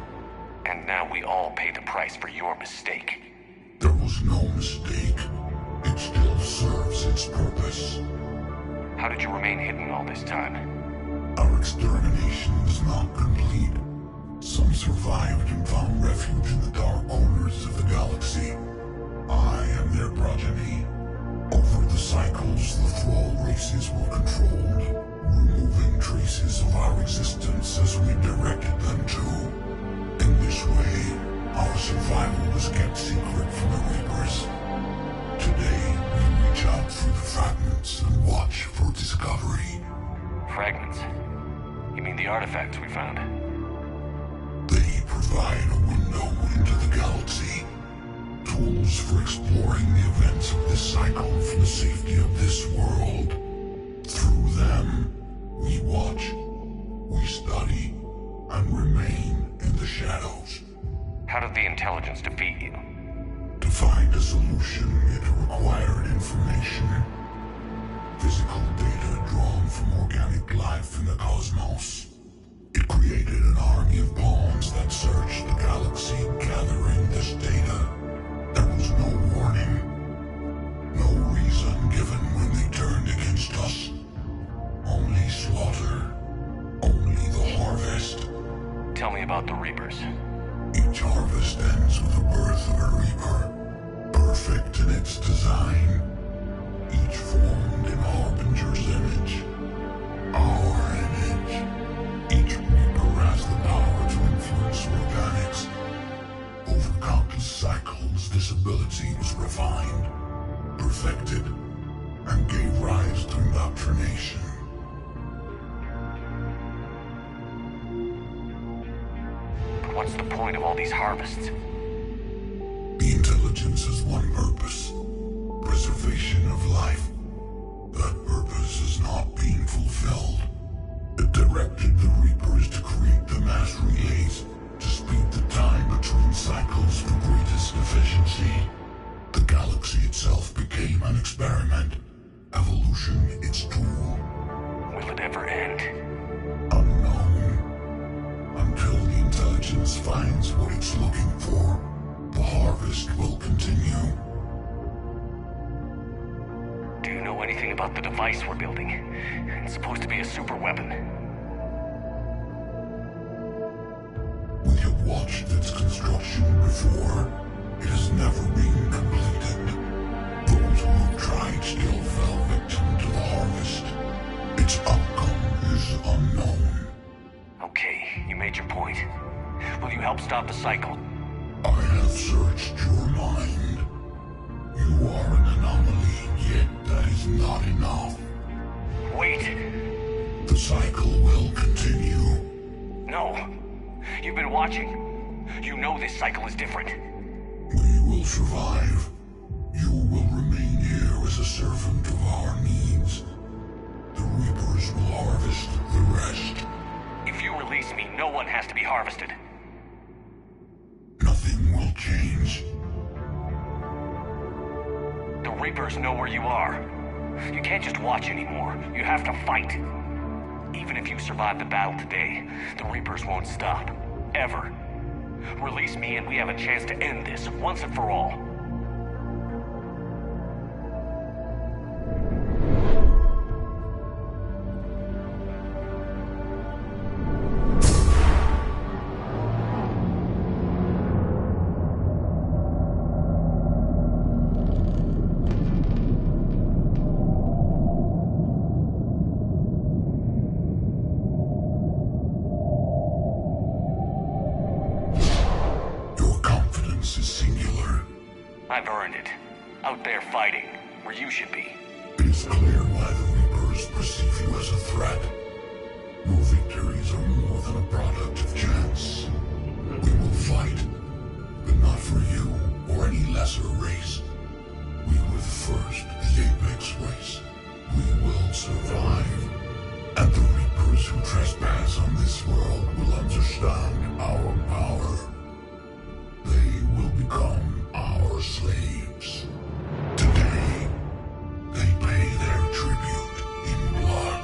And now we all pay the price for your mistake. There was no mistake. It still serves its purpose. How did you remain hidden all this time? Our extermination was not complete. Some survived and found refuge in the dark corners of the galaxy. I am their progeny. Over the cycles, the Thrall races were controlled, removing traces of our existence as we directed them to. In this way, our survival was kept secret from the Reapers. Today, we reach out through the fragments and watch for discovery. Fragments? You mean the artifacts we found? They provide a window into the galaxy. Tools for exploring the events of this cycle from the safety of this world. Through them, we watch, we study, and remain in the shadows. How did the intelligence defeat you? To find a solution, it required information. Physical data drawn from organic life in the cosmos. It created an army of pawns that searched the galaxy, gathering this data. There was no warning. No reason given when they turned against us. Only slaughter. Only the harvest. Tell me about the Reapers. Each harvest ends with the birth of a Reaper. Perfect in its design. Each formed in Harbinger's image. Our image. Each Reaper has the power to influence organics. Over countless cycles, this ability was refined, perfected, and gave rise to indoctrination. But what's the point of all these harvests? The intelligence has one purpose. Preservation of life. That purpose is not being fulfilled. It directed the Reapers to create the mass relays to speed the time between cycles for greatest efficiency. The galaxy itself became an experiment. Evolution its tool. Will it ever end? Unknown. Until the intelligence finds what it's looking for, the harvest will continue. Do you know anything about the device we're building? It's supposed to be a super weapon. We have watched its construction before. It has never been completed. Those who have tried still fell victim to the harvest. Its outcome is unknown. Okay, you made your point. Will you help stop the cycle? I have searched your mind. You are an anomaly, yet that is not enough. Wait! The cycle will continue. No! You've been watching. You know this cycle is different. We will survive. You will remain here as a servant of our needs. The Reapers will harvest the rest. If you release me, no one has to be harvested. Nothing will change. The Reapers know where you are. You can't just watch anymore. You have to fight. Even if you survive the battle today, the Reapers won't stop. Ever. Release me and we have a chance to end this, once and for all. I've earned it. Out there fighting, where you should be. It is clear why the Reapers perceive you as a threat. Your victories are more than a product of chance. We will fight, but not for you or any lesser race. We were the first, the Apex race. We will survive. And the Reapers who trespass on this world will understand our power. They will become our slaves. Today, they pay their tribute in blood.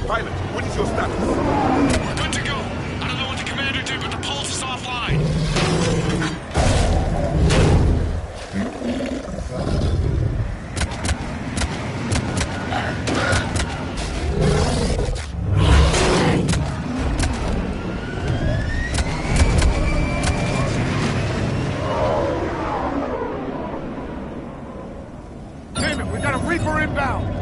Pilot, what is your status? We're good to go. I don't know what the commander did, but the pulse is offline. Damn it, we got a Reaper inbound!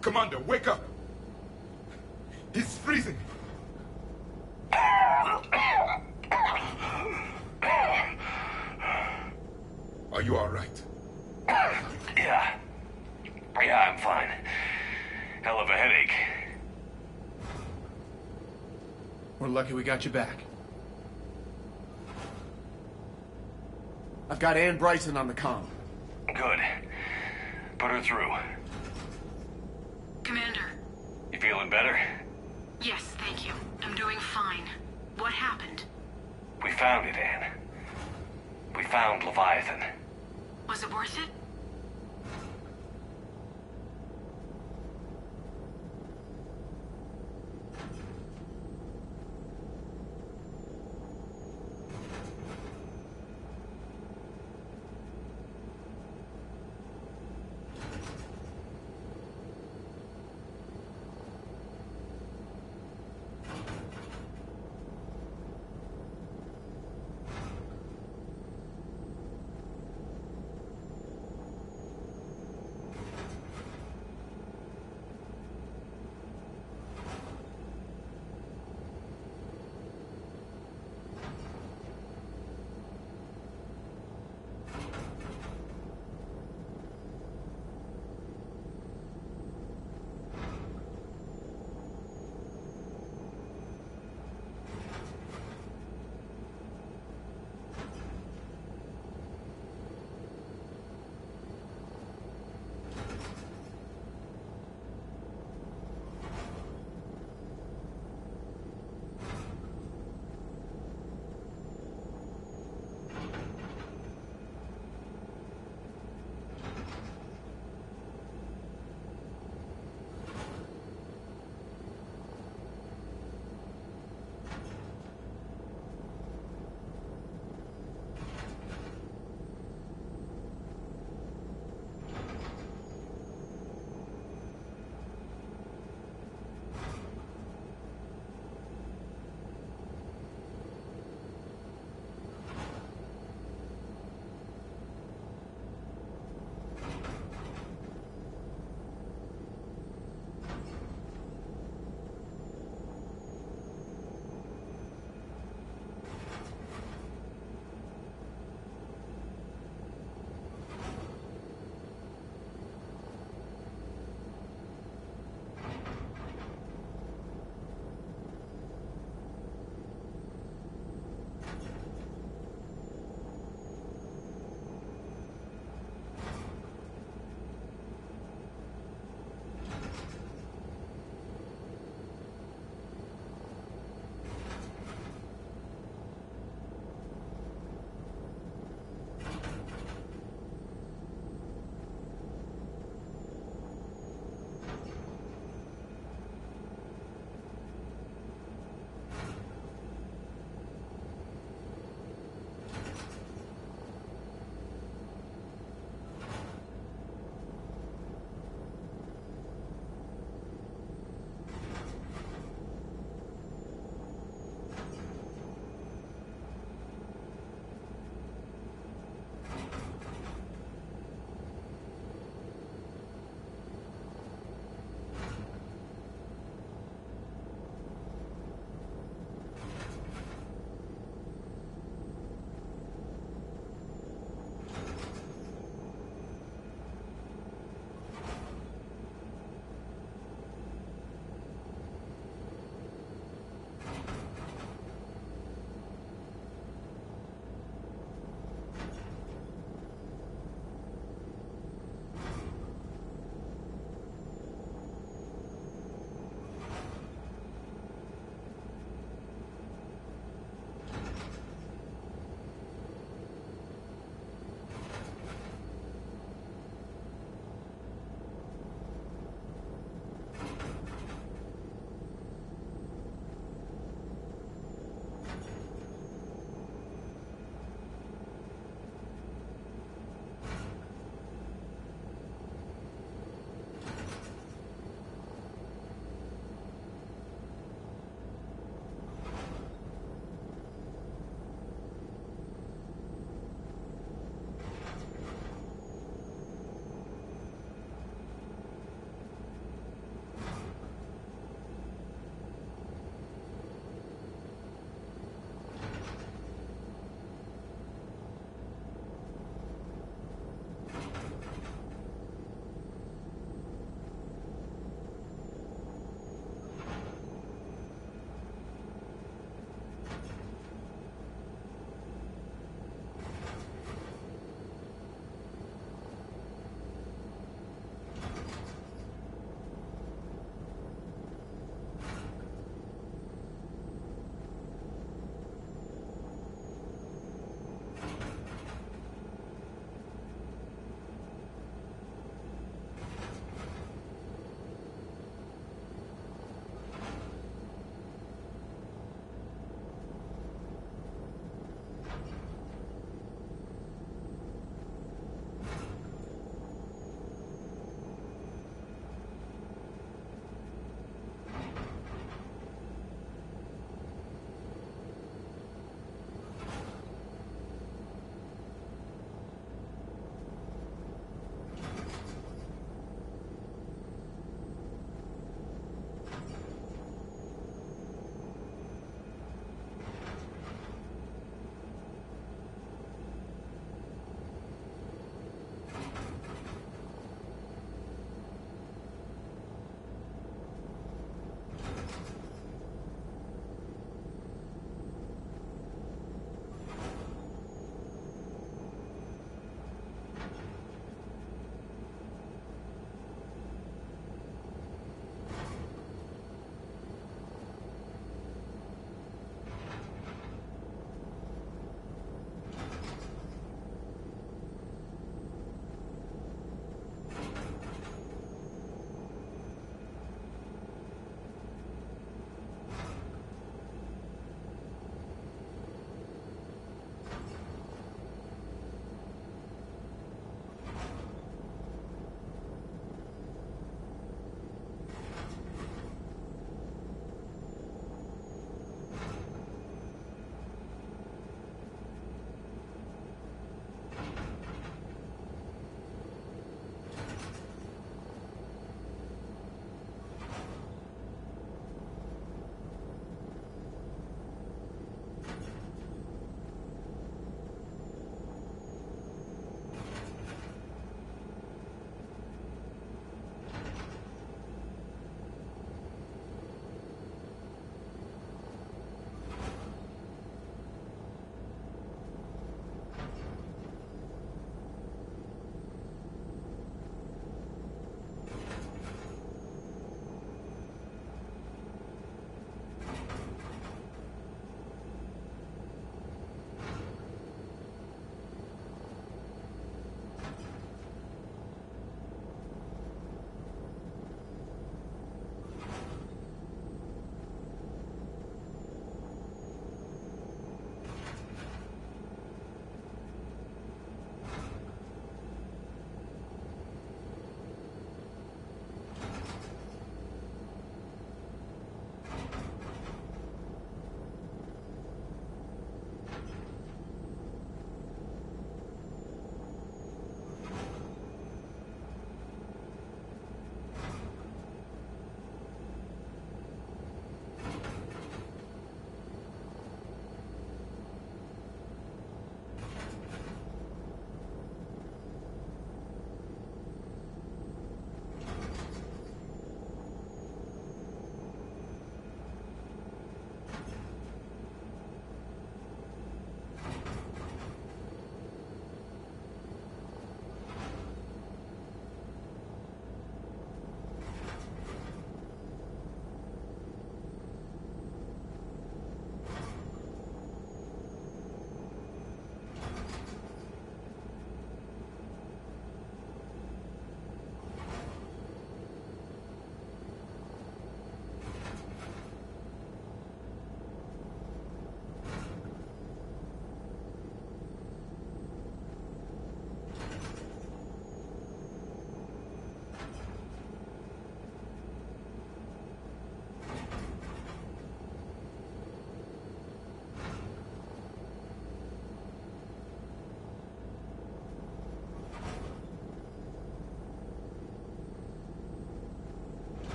Commander, wake up! He's freezing! Are you all right? Yeah. Yeah, I'm fine. Hell of a headache. We're lucky we got you back. I've got Ann Bryson on the comm. Good. Put her through. Commander. You feeling better? Yes, thank you. I'm doing fine. What happened? We found it, Ann. We found Leviathan. Was it worth it?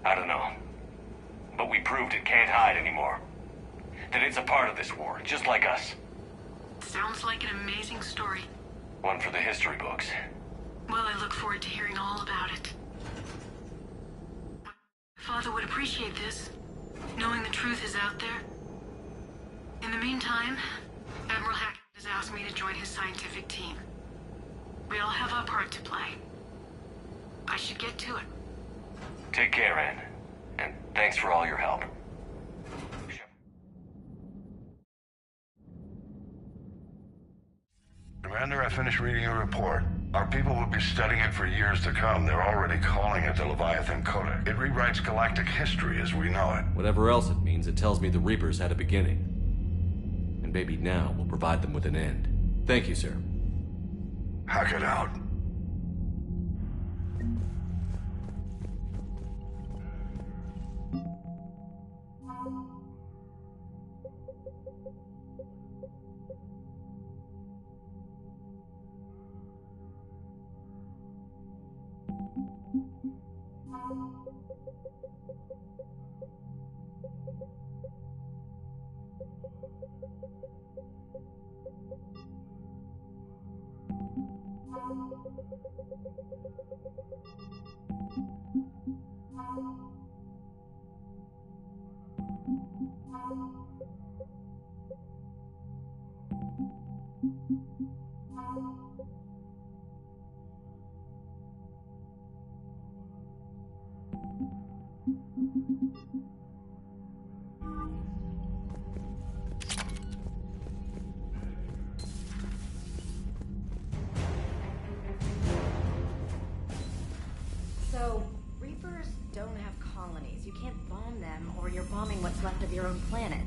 I don't know. But we proved it can't hide anymore. That it's a part of this war, just like us. Sounds like an amazing story. One for the history books. Well, I look forward to hearing all about it. Father would appreciate this, knowing the truth is out there. In the meantime, Admiral Hackett has asked me to join his scientific team. We all have our part to play. I should get to it. Take care, Anne. And thanks for all your help. Commander, I finished reading your report. Our people will be studying it for years to come. They're already calling it the Leviathan Codex. It rewrites galactic history as we know it. Whatever else it means, it tells me the Reapers had a beginning. And maybe now will provide them with an end. Thank you, sir. Hackett out. So, Reapers don't have colonies. You can't bomb them, or you're bombing what's left of your own planet.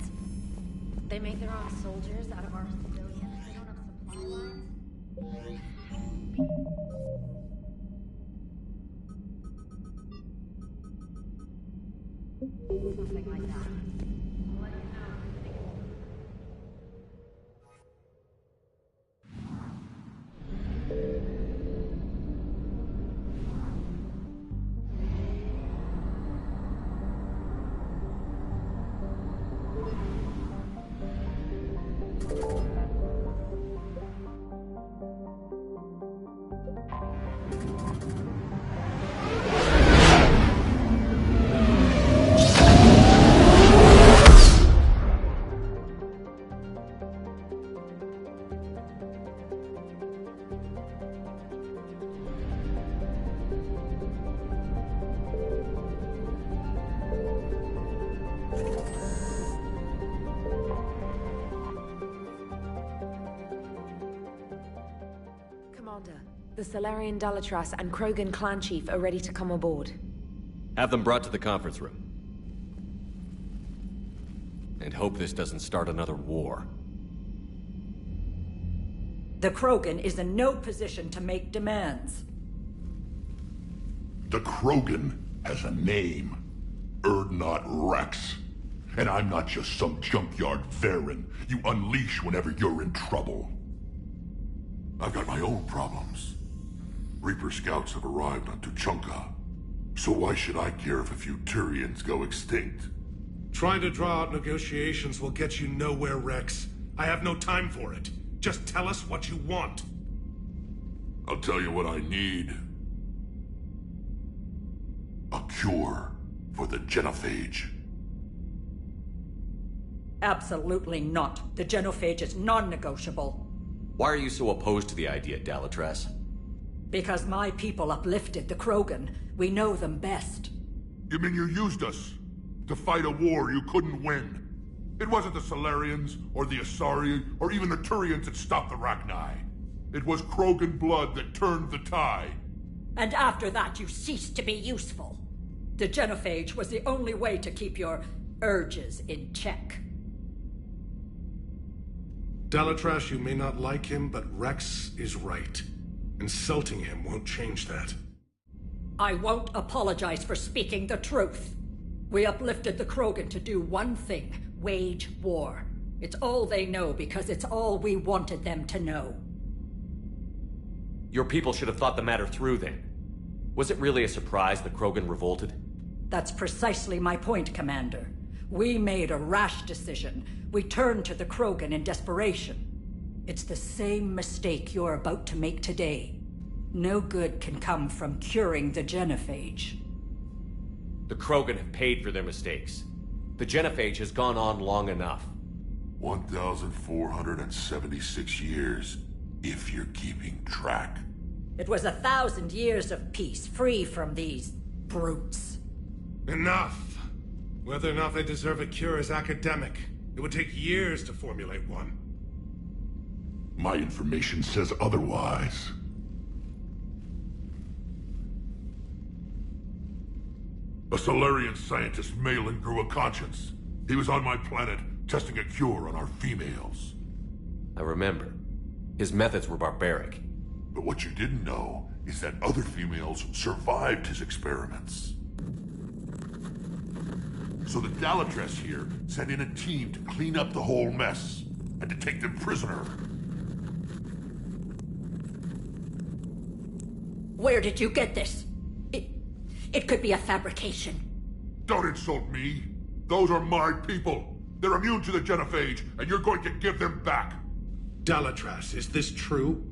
They make their own soldiers out of our civilians. They don't have supply lines. Something like that. The Salarian Dalatras and Krogan clan chief are ready to come aboard. Have them brought to the conference room. And hope this doesn't start another war. The Krogan is in no position to make demands. The Krogan has a name. Urdnot Rex. And I'm not just some junkyard Varen you unleash whenever you're in trouble. I've got my own problems. Reaper scouts have arrived on Tuchanka. So why should I care if a few Turians go extinct? Trying to draw out negotiations will get you nowhere, Rex. I have no time for it. Just tell us what you want. I'll tell you what I need. A cure for the genophage. Absolutely not. The genophage is non-negotiable. Why are you so opposed to the idea, Dalatras? Because my people uplifted the Krogan. We know them best. You mean you used us to fight a war you couldn't win? It wasn't the Salarians, or the Asari, or even the Turians that stopped the Rachni. It was Krogan blood that turned the tide. And after that, you ceased to be useful. The genophage was the only way to keep your urges in check. Dalatras, you may not like him, but Rex is right. Insulting him won't change that. I won't apologize for speaking the truth. We uplifted the Krogan to do one thing: wage war. It's all they know because it's all we wanted them to know. Your people should have thought the matter through then. Was it really a surprise the Krogan revolted? That's precisely my point, Commander. We made a rash decision. We turned to the Krogan in desperation. It's the same mistake you're about to make today. No good can come from curing the genophage. The Krogan have paid for their mistakes. The genophage has gone on long enough. 1,476 years, if you're keeping track. It was 1,000 years of peace, free from these brutes. Enough! Whether or not they deserve a cure is academic. It would take years to formulate one. My information says otherwise. A Solarian scientist, Malin, grew a conscience. He was on my planet, testing a cure on our females. I remember. His methods were barbaric. But what you didn't know is that other females survived his experiments. So the Dalatrass here sent in a team to clean up the whole mess, and to take them prisoner. Where did you get this? It could be a fabrication. Don't insult me. Those are my people. They're immune to the genophage, and you're going to give them back. Dalatrass, is this true?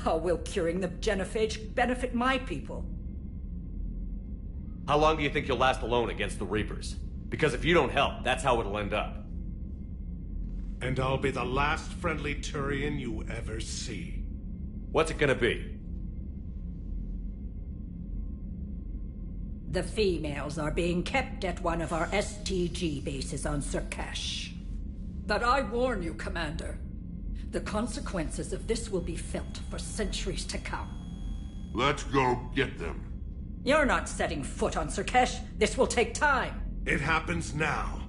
How will curing the genophage benefit my people? How long do you think you'll last alone against the Reapers? Because if you don't help, that's how it'll end up. And I'll be the last friendly Turian you ever see. What's it gonna be? The females are being kept at one of our STG bases on Surkash. But I warn you, Commander. The consequences of this will be felt for centuries to come. Let's go get them. You're not setting foot on Surkash. This will take time. It happens now.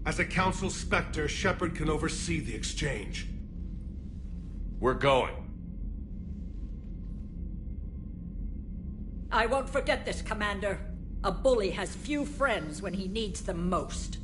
As a Council Spectre, Shepard can oversee the exchange. We're going. I won't forget this, Commander. A bully has few friends when he needs them most.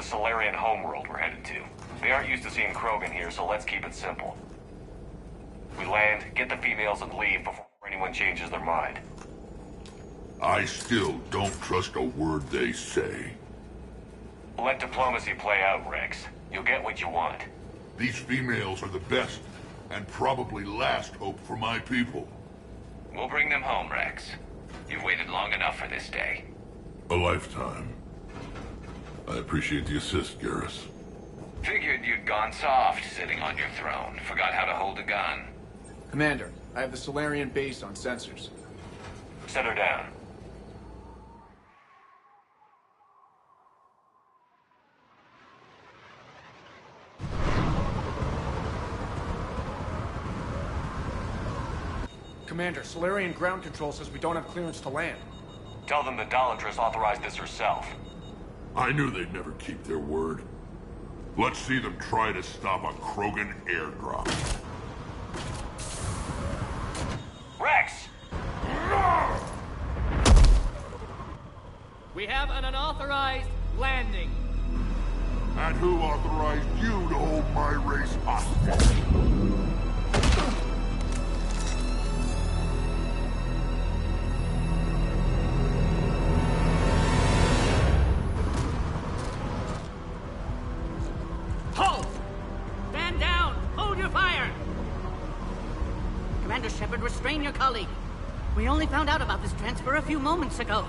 Solarian homeworld we're headed to. They aren't used to seeing Krogan here, so let's keep it simple. We land, get the females, and leave before anyone changes their mind. I still don't trust a word they say. Let diplomacy play out, Rex. You'll get what you want. These females are the best, and probably last hope for my people. We'll bring them home, Rex. You've waited long enough for this day. A lifetime. I appreciate the assist, Garrus. Figured you'd gone soft sitting on your throne. Forgot how to hold a gun. Commander, I have the Solarian base on sensors. Set her down. Commander, Solarian ground control says we don't have clearance to land. Tell them the Dalatrass authorized this herself. I knew they'd never keep their word. Let's see them try to stop a Krogan airdrop. Rex! We have an unauthorized landing. And who authorized you to hold my race hostage? Halt! Stand down! Hold your fire! Commander Shepard, restrain your colleague. We only found out about this transfer a few moments ago.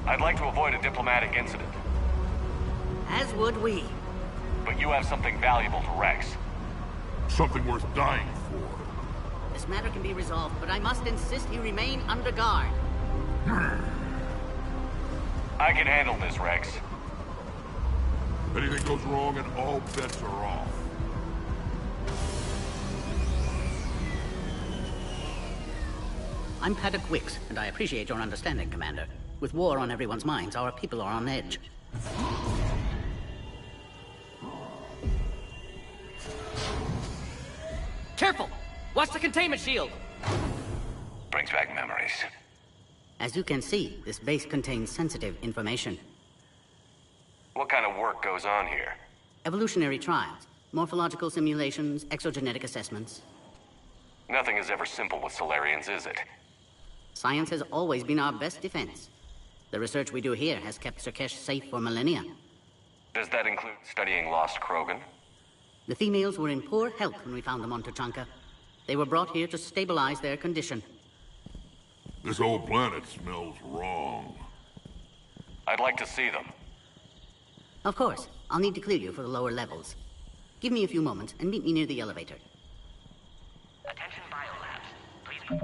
I'd like to avoid a diplomatic incident. As would we. But you have something valuable to Rex. Something worth dying for. This matter can be resolved, but I must insist he remain under guard. I can handle this, Rex. Anything goes wrong and all bets are off. I'm Paddock Wicks, and I appreciate your understanding, Commander. With war on everyone's minds, our people are on edge. Careful! Watch the containment shield! Brings back memories. As you can see, this base contains sensitive information. What kind of work goes on here? Evolutionary trials, morphological simulations, exogenetic assessments. Nothing is ever simple with Solarians, is it? Science has always been our best defense. The research we do here has kept Surkesh safe for millennia. Does that include studying lost Krogan? The females were in poor health when we found them on Tuchanka. They were brought here to stabilize their condition. This whole planet smells wrong. I'd like to see them. Of course. I'll need to clear you for the lower levels. Give me a few moments and meet me near the elevator. Attention biolabs. Please...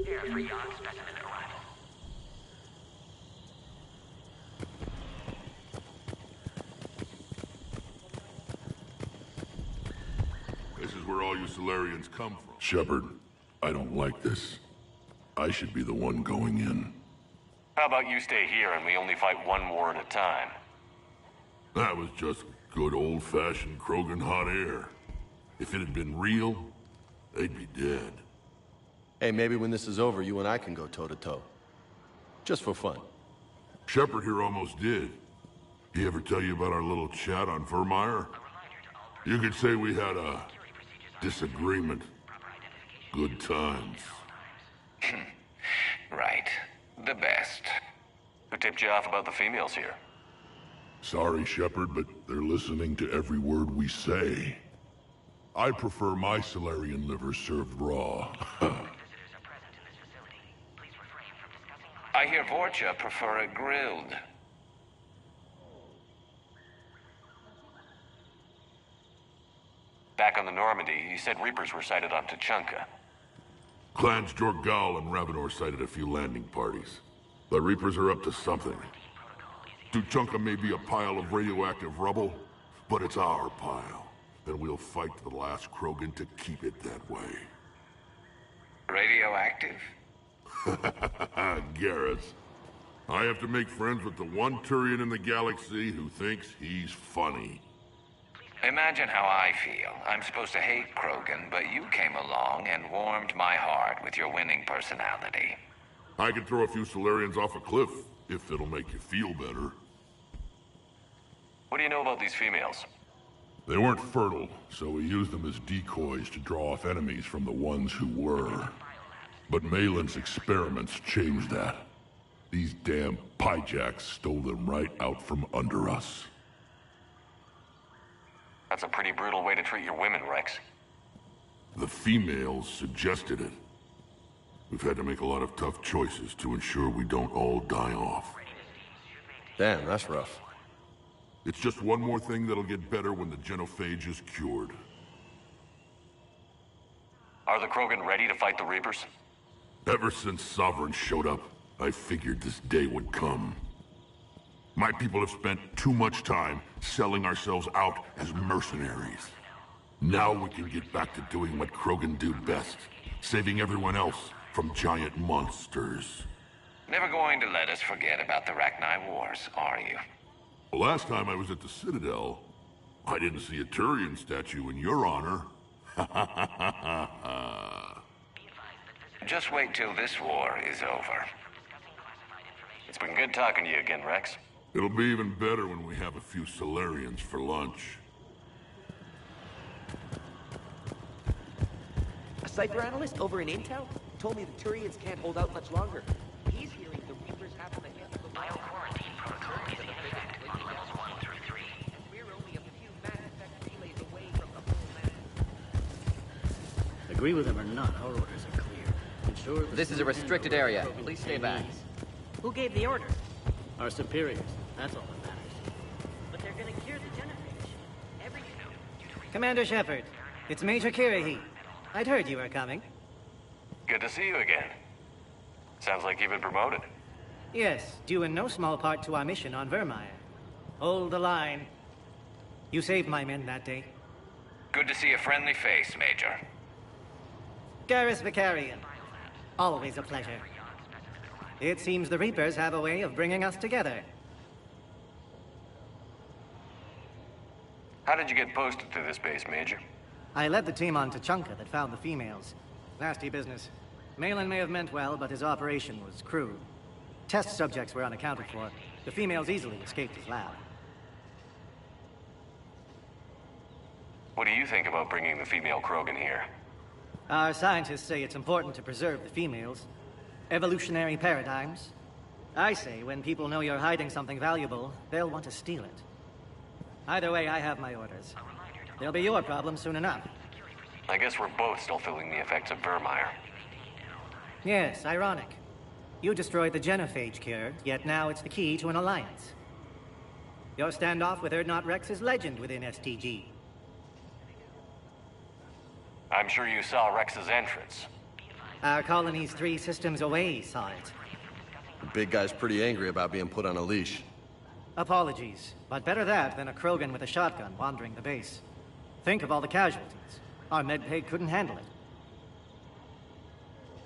Here for yacht specimen arrival. This is where all you Solarians come from. Shepard, I don't like this. I should be the one going in. How about you stay here and we only fight one war at a time? That was just good old-fashioned Krogan hot air. If it had been real, they'd be dead. Hey, maybe when this is over, you and I can go toe-to-toe. Just for fun. Shepard here almost did. He ever tell you about our little chat on Vermeer? You could say we had a disagreement. Good times. Right. The best. Who tipped you off about the females here? Sorry, Shepard, but they're listening to every word we say. I prefer my Solarian liver served raw. I hear Vorcha prefer it grilled. Back on the Normandy, you said Reapers were sighted on Tuchanka. Clans Jorgal and Ravenor sighted a few landing parties. The Reapers are up to something. Tuchanka may be a pile of radioactive rubble, but it's our pile. And we'll fight to the last Krogan to keep it that way. Radioactive? Garrus. I have to make friends with the one Turian in the galaxy who thinks he's funny. Imagine how I feel. I'm supposed to hate Krogan, but you came along and warmed my heart with your winning personality. I could throw a few Solarians off a cliff, if it'll make you feel better. What do you know about these females? They weren't fertile, so we used them as decoys to draw off enemies from the ones who were. But Malin's experiments changed that. These damn Pyjaks stole them right out from under us. That's a pretty brutal way to treat your women, Rex. The females suggested it. We've had to make a lot of tough choices to ensure we don't all die off. Damn, that's rough. It's just one more thing that'll get better when the genophage is cured. Are the Krogan ready to fight the Reapers? Ever since Sovereign showed up, I figured this day would come. My people have spent too much time selling ourselves out as mercenaries. Now we can get back to doing what Krogan do best, saving everyone else from giant monsters. Never going to let us forget about the Rachni Wars, are you? The last time I was at the Citadel, I didn't see a Turian statue in your honor. Just wait till this war is over. It's been good talking to you again, Rex. It'll be even better when we have a few Solarians for lunch. A Cypher analyst over in Intel told me the Turians can't hold out much longer. He's hearing the Reapers have on the hands of the Bio-quarantine protocol is in effect on levels 1 through 3. We're only a few Mass Effect relays away from the whole man. Agree with him or not, our orders are clear. Ensure This is a restricted area. Please stay back. Who gave the order? Our superiors. That's all that matters. But they're gonna cure the genophage. Commander Shepard, it's Major Kirahi. I'd heard you were coming. Good to see you again. Sounds like you've been promoted. Yes, due in no small part to our mission on Vermeer. Hold the line. You saved my men that day. Good to see a friendly face, Major. Garrus Vakarian. Always a pleasure. It seems the Reapers have a way of bringing us together. How did you get posted to this base, Major? I led the team on Tuchanka that found the females. Nasty business. Malin may have meant well, but his operation was crude. Test subjects were unaccounted for. The females easily escaped his lab. What do you think about bringing the female Krogan here? Our scientists say it's important to preserve the females. Evolutionary paradigms. I say when people know you're hiding something valuable, they'll want to steal it. Either way, I have my orders. They'll be your problem soon enough. I guess we're both still feeling the effects of Vermeer. Yes, ironic. You destroyed the genophage cure, yet now it's the key to an alliance. Your standoff with Urdnot Rex is legend within STG. I'm sure you saw Rex's entrance. Our colony's 3 systems away saw it. The big guy's pretty angry about being put on a leash. Apologies, but better that than a Krogan with a shotgun wandering the base. Think of all the casualties. Our medpay couldn't handle it.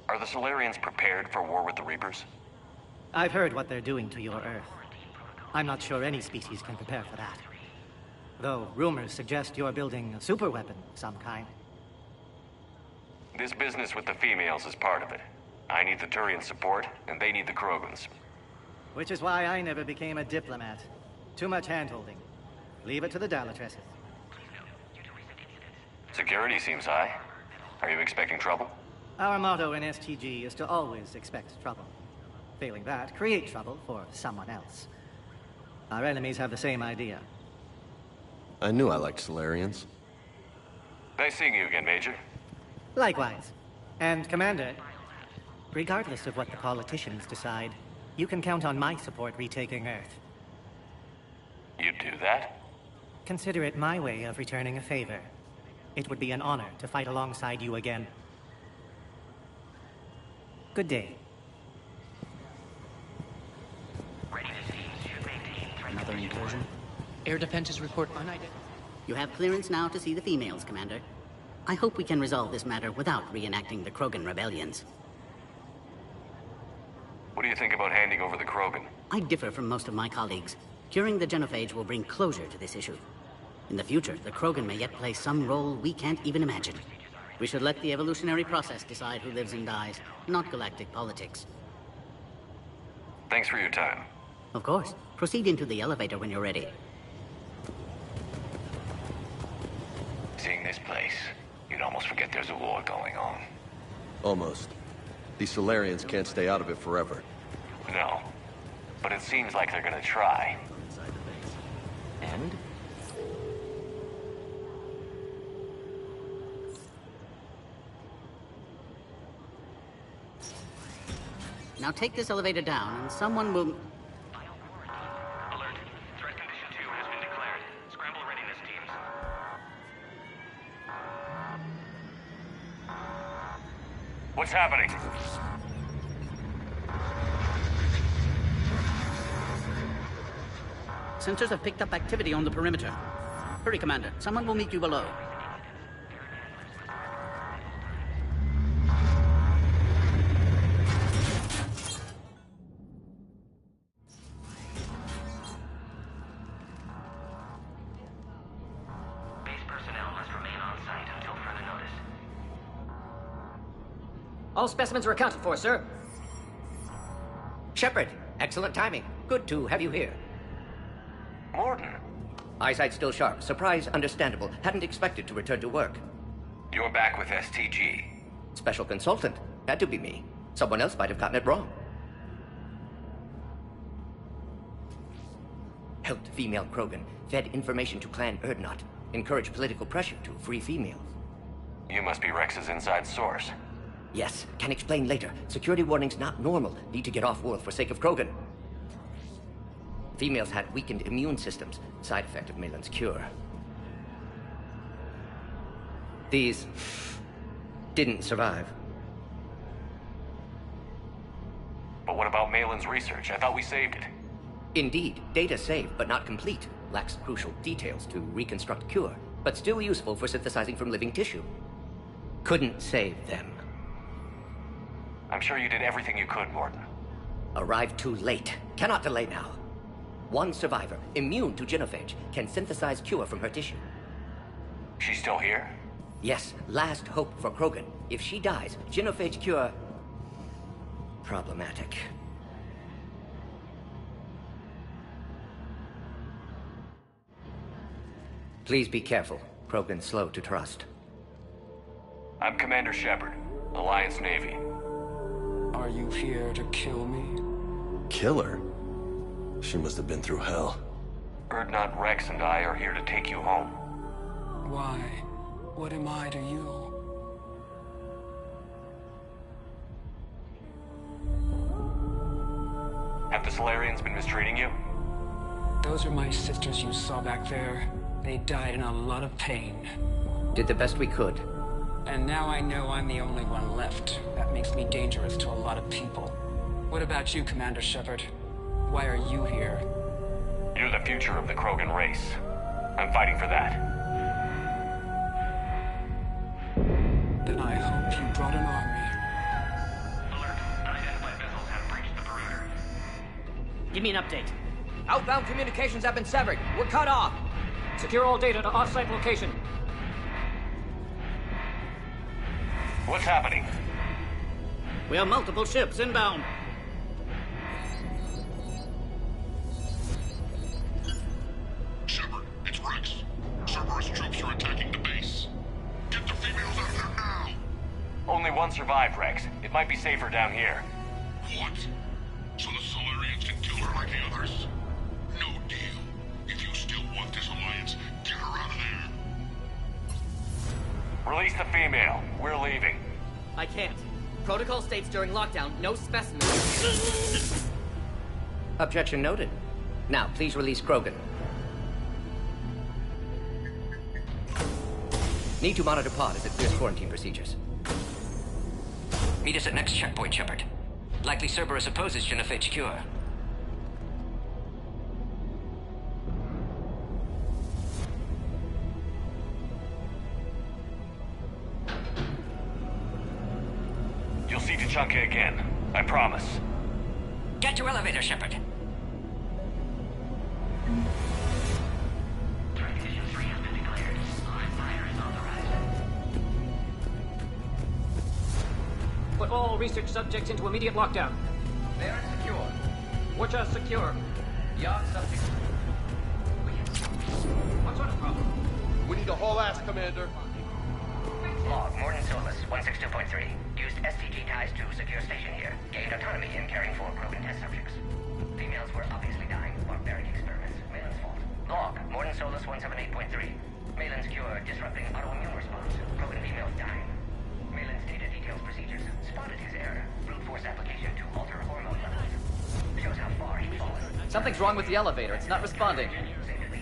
Are the Solarians prepared for war with the Reapers? I've heard what they're doing to your Earth. I'm not sure any species can prepare for that. Though rumors suggest you're building a superweapon of some kind. This business with the females is part of it. I need the Turian support, and they need the Krogans. Which is why I never became a diplomat. Too much hand-holding. Leave it to the Dalatresses. Security seems high. Are you expecting trouble? Our motto in STG is to always expect trouble. Failing that, create trouble for someone else. Our enemies have the same idea. I knew I liked Solarians. Nice seeing you again, Major. Likewise. And, Commander, regardless of what the politicians decide, you can count on my support retaking Earth. You'd do that? Consider it my way of returning a favor. It would be an honor to fight alongside you again. Good day. Another incursion? Air defenses report unidentified. You have clearance now to see the females, Commander. I hope we can resolve this matter without reenacting the Krogan rebellions. What do you think about handing over the Krogan? I differ from most of my colleagues. Curing the genophage will bring closure to this issue. In the future, the Krogan may yet play some role we can't even imagine. We should let the evolutionary process decide who lives and dies, not galactic politics. Thanks for your time. Of course. Proceed into the elevator when you're ready. Seeing this place, you'd almost forget there's a war going on. Almost. These Solarians can't stay out of it forever. No. But it seems like they're gonna try. And? Now take this elevator down, and someone will... Alert. Threat condition 2 has been declared. Scramble readiness teams. What's happening? Sensors have picked up activity on the perimeter. Hurry, Commander. Someone will meet you below. All specimens are accounted for, sir. Shepard, excellent timing. Good to have you here. Mordin. Eyesight still sharp. Surprise understandable. Hadn't expected to return to work. You're back with STG. Special consultant. Had to be me. Someone else might have gotten it wrong. Helped female Krogan. Fed information to Clan Urdnot. Encouraged political pressure to free females. You must be Rex's inside source. Yes, can explain later. Security warnings not normal. Need to get off-world for sake of Krogan. Females had weakened immune systems. Side effect of Malin's cure. These didn't survive. But what about Malin's research? I thought we saved it. Indeed, data saved, but not complete. Lacks crucial details to reconstruct cure, but still useful for synthesizing from living tissue. Couldn't save them. I'm sure you did everything you could, Mordin. Arrived too late. Cannot delay now. One survivor, immune to genophage, can synthesize cure from her tissue. She's still here? Yes, last hope for Krogan. If she dies, genophage cure problematic. Please be careful. Krogan's slow to trust. I'm Commander Shepard, Alliance Navy. Are you here to kill me? Kill her? She must have been through hell. Urdnot Rex and I are here to take you home. Why? What am I to you? Have the Solarians been mistreating you? Those are my sisters you saw back there. They died in a lot of pain. Did the best we could. And now I know I'm the only one left. That makes me dangerous to a lot of people. What about you, Commander Shepard? Why are you here? You're the future of the Krogan race. I'm fighting for that. Then I hope you brought an army. Alert. Unidentified vessels have breached the perimeter. Give me an update. Outbound communications have been severed. We're cut off. Secure all data to off-site location. What's happening? We have multiple ships inbound. Shepard, it's Rex. Cerberus troops are attacking the base. Get the females out of there now! Only one survived, Rex. It might be safer down here. What? So the Solarians can kill her like the others? No deal. If you still want this alliance, get her out of there. Release the female. We're leaving. I can't. Protocol states during lockdown, no specimens. Objection noted. Now, please release Krogan. Need to monitor pod as it clears quarantine procedures. Meet us at next checkpoint, Shepard. Likely Cerberus opposes Genophage cure. You'll see Tuchanka again. I promise. Get to elevator, Shepard. Put all research subjects into immediate lockdown. They're secure. Which are secure. Young subjects. What sort of problem? We need a whole ass, Commander. Log, Morden Solus, 162.3. Used STG ties to secure station here. Gained autonomy in caring for Krogan test subjects. Females were obviously dying. Barbaric experiments. Malin's fault. Log, Morden Solus, 178.3. Malin's cure disrupting autoimmune response. Krogan females dying. Malin's data details procedures. Spotted his error. Brute force application to alter hormone levels. Shows how far he'd fallen. Something's wrong with the elevator. It's not responding.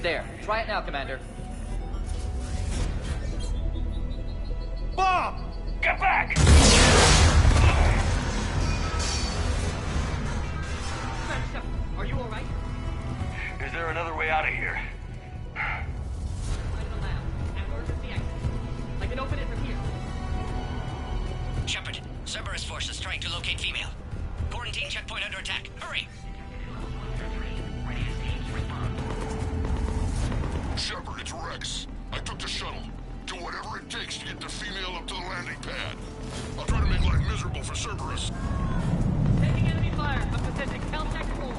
There. Try it now, Commander. Bob! Get back! Are you alright? Is there another way out of here? I can open it from here. Shepard, Cerberus forces trying to locate female. Quarantine checkpoint under attack. Hurry! Shepard, it's Rex. I took the shuttle. Do whatever it takes to get the female up to the landing pad. I'll try to make life miserable for Cerberus. Taking enemy fire. Up Pacific. Caltech 4.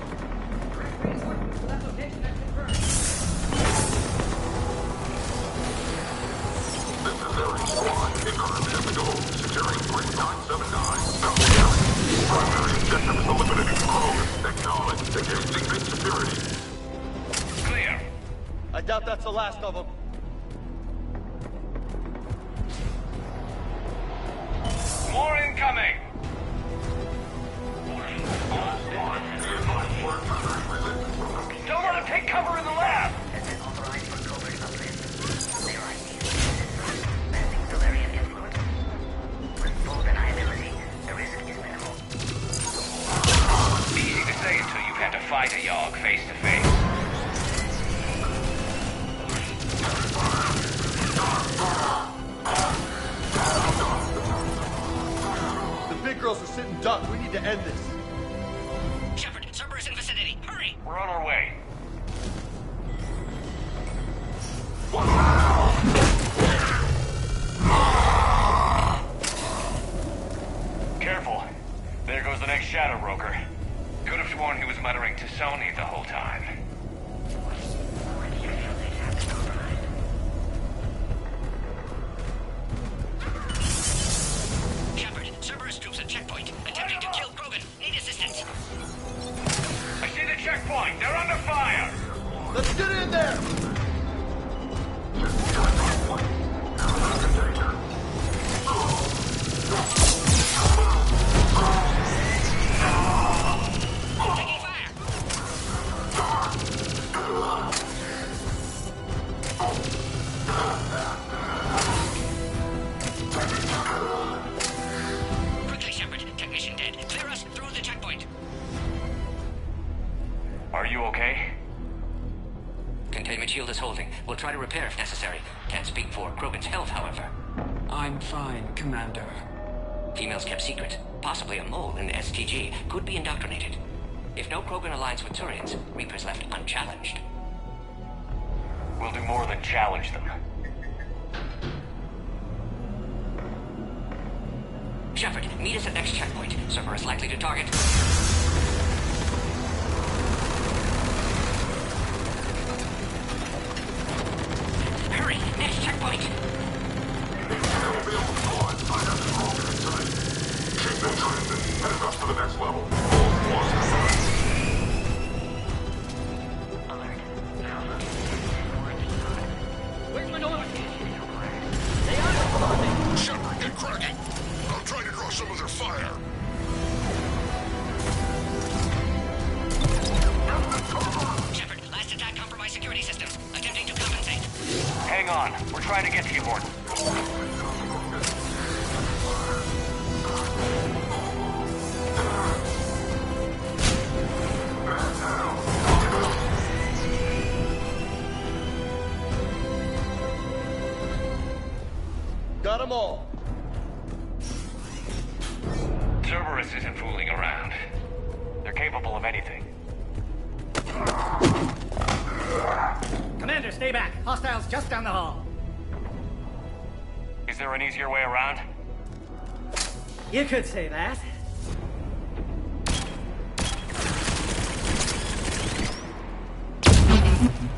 That location has confirmed. This is Ares 1. Increment at the goal. Securing point 979. Primary objective is eliminating Krogan. Acknowledge. Engaging mid security. Clear. I doubt that's the last of them. More incoming! Don't let him take cover in the lab! Easy to say until you've had to fight a Yogg face to face. The big girls are sitting ducks. We need to end this. Shepard, Cerberus in vicinity. Hurry! We're on our way. Careful. There goes the next shadow. broker. Could have sworn he was muttering to Sony the whole time. Shepard, Cerberus troops at checkpoint, attempting to kill Krogan. Need assistance. I see the checkpoint. They're under fire. Let's get in there! Quickly, Shepard. Technician dead. Clear us through the checkpoint. Are you okay? Containment shield is holding. We'll try to repair if necessary. Can't speak for Krogan's health, however. I'm fine, Commander. Females kept secret. Possibly a mole in the STG. Could be indoctrinated. If no Krogan aligns with Turians, Reaper's left unchallenged. We'll do more than challenge them. Shepard, meet us at next checkpoint. Cerberus likely to target. Hurry! Next checkpoint! Keep that trend and head us to the next level. Where's Minority? Shepard, get cracking. I'm trying to draw some of their fire. Shepard, last attack compromised security systems. Attempting to compensate. Hang on. We're trying to get to you, Gordon. Got them all. Cerberus isn't fooling around. They're capable of anything. Commander, stay back. Hostiles just down the hall. Is there an easier way around? You could say that.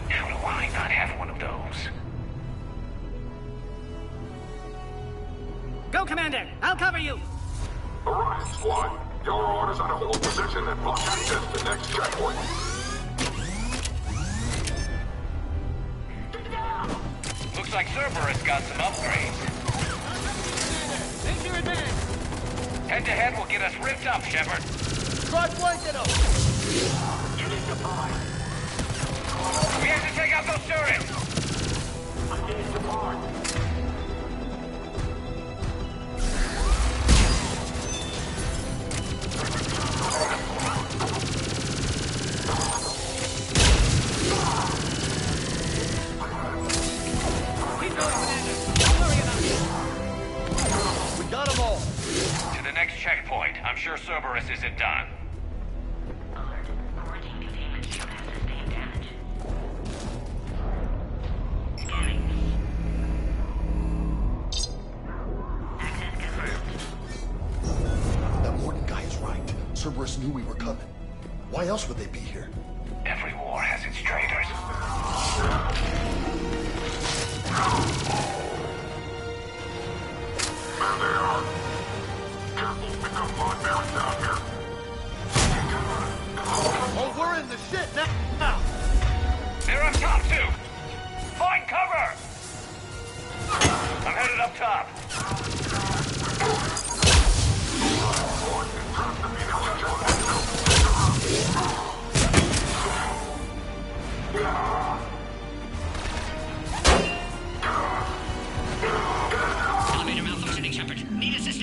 How do I not have one of those? Go, Commander! I'll cover you! Alright, squad. Your orders are to hold position and block access to next checkpoint. Looks like Cerberus got some upgrades. Make your advance! Head-to-head will get us ripped up, Shepard. Try flanking them! We have to take out those Turians! We got them all! To the next checkpoint. I'm sure Cerberus isn't done. That Morton guy is right. Cerberus knew we were coming. Why else would they be here? Every war has its traitors. There they are. Careful, we got blood buried down here. Oh, we're in the shit now! They're up top, too! Find cover! I'm headed up top. Elevator malfunctioning, Shepard. Need assistance.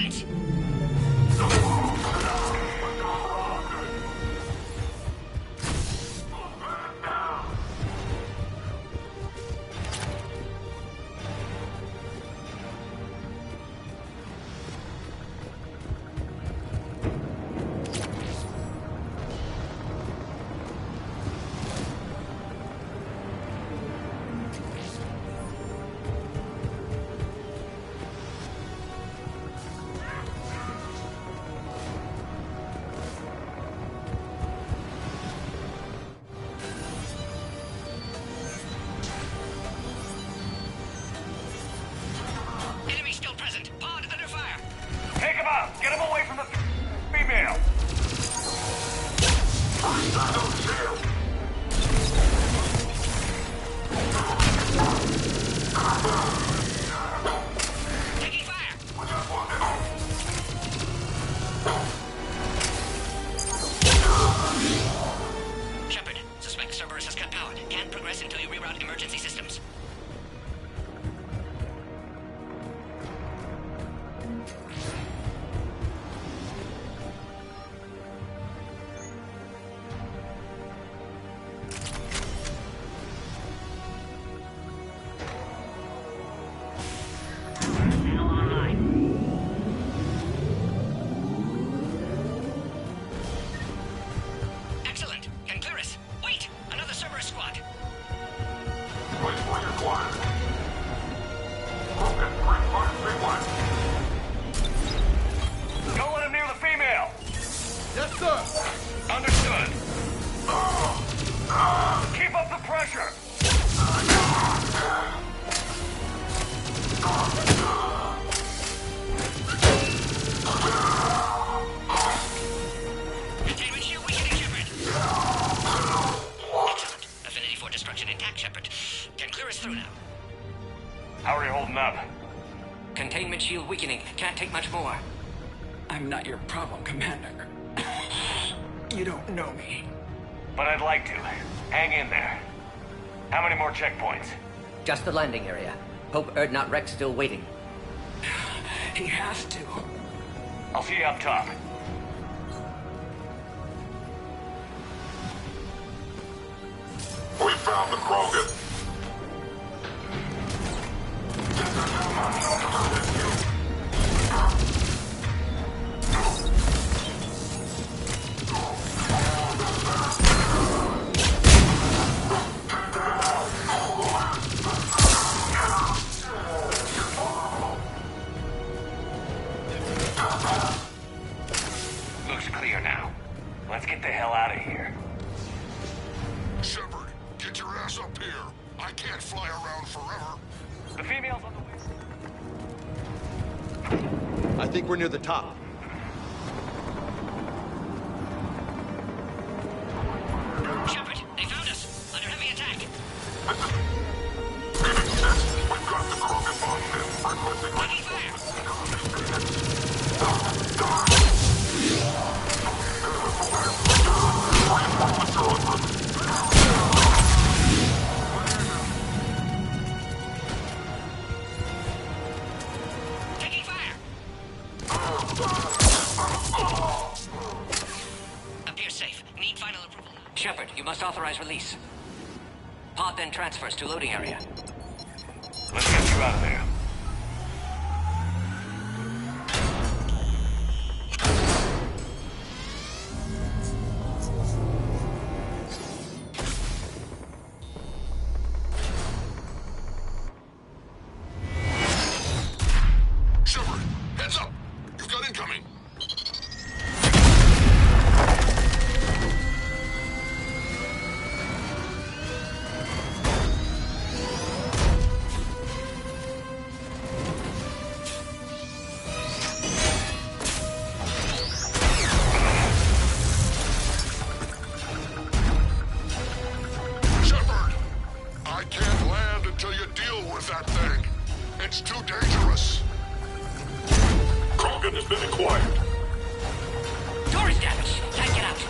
Shepard, suspect Cerberus has cut power. Can't progress until you reroute emergency systems. Excellent. Can clear us. Wait! Another Cerberus squad. Don't let him near the female! Yes, sir! Understood. Keep up the pressure! Containment shield weakening, Shepard. Excellent. Affinity for destruction intact, Shepard. Can clear us through now. How are you holding up? Containment shield weakening. Can't take much more. I'm not your problem, Commander. You don't know me. But I'd like to. Hang in there. How many more checkpoints? Just the landing area. Hope Erdnot Rex still waiting. He has to. I'll see you up top. We found the Krogan. Looks clear now. Let's get the hell out of here. Shepard, get your ass up here. I can't fly around forever. The female's on the way. I think we're near the top. Shepard, they found us. Under heavy attack. We've got the Krogan bomb. Taking fire. Taking fire. Appears safe. Need final approval. Shepard, you must authorize release. Pod then transfers to loading area. Let's get you out of there. Shepard, heads up. You've got incoming. Shepard, I can't land until you deal with that thing. It's too dangerous. Krogan has been acquired. Door is damaged. Can't get out.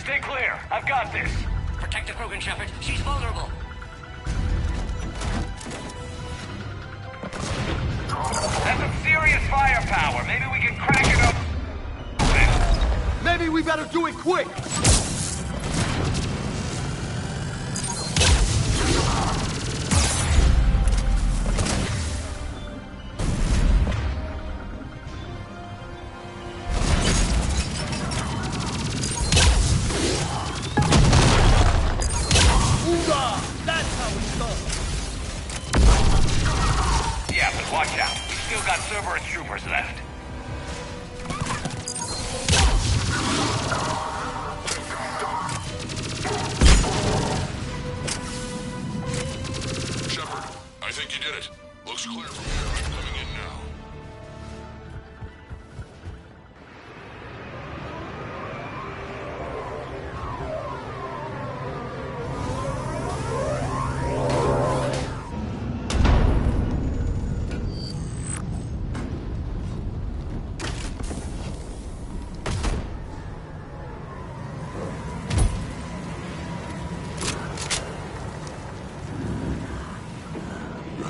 Stay clear. I've got this. Protect the Krogan, Shepard. She's vulnerable. That's some serious firepower. Maybe we can crack it up. Maybe we better do it quick! That's how it's done! Yeah, but watch out. We've still got Cerberus troopers left. Shepard, I think you did it. Looks clear from here. I'm coming in now.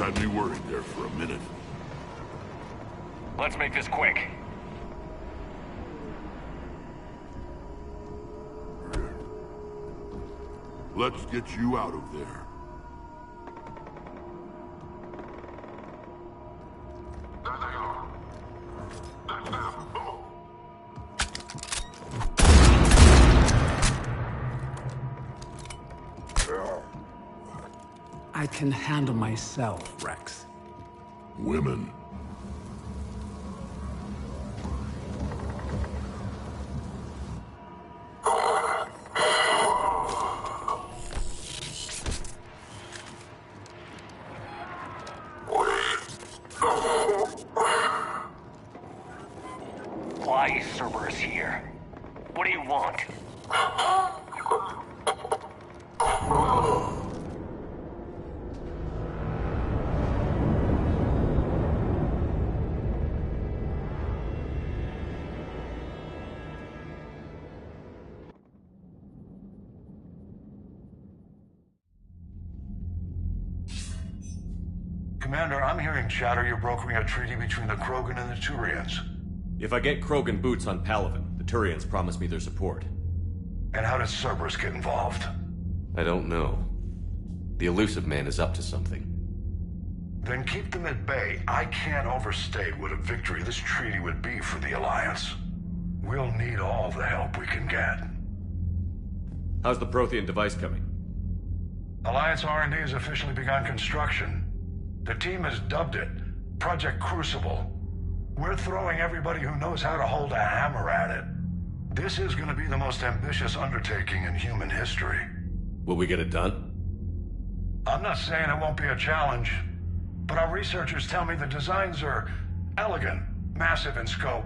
Had me worried there for a minute. Let's make this quick. Let's get you out of there. I can handle myself, Rex. Women. Why is Cerberus here? What do you want? Commander, I'm hearing chatter you're brokering a treaty between the Krogan and the Turians. If I get Krogan boots on Palaven, the Turians promise me their support. And how does Cerberus get involved? I don't know. The Illusive Man is up to something. Then keep them at bay. I can't overstate what a victory this treaty would be for the Alliance. We'll need all the help we can get. How's the Prothean device coming? Alliance R&D has officially begun construction. The team has dubbed it Project Crucible. We're throwing everybody who knows how to hold a hammer at it. This is going to be the most ambitious undertaking in human history. Will we get it done? I'm not saying it won't be a challenge, but our researchers tell me the designs are elegant, massive in scope,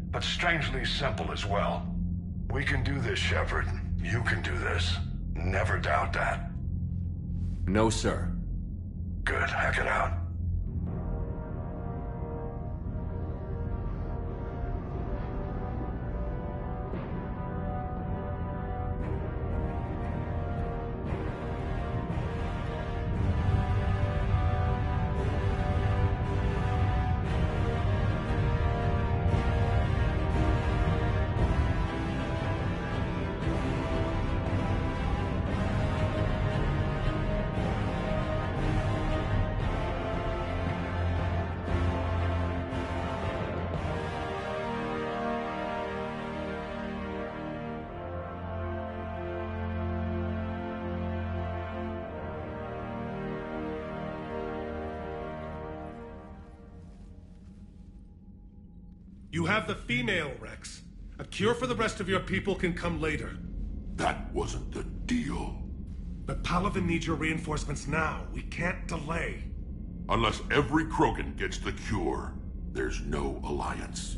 but strangely simple as well. We can do this, Shepard. You can do this. Never doubt that. No, sir. Good. Hack it out. You have the female, Rex. A cure for the rest of your people can come later. That wasn't the deal. But Palaven needs your reinforcements now. We can't delay. Unless every Krogan gets the cure, there's no alliance.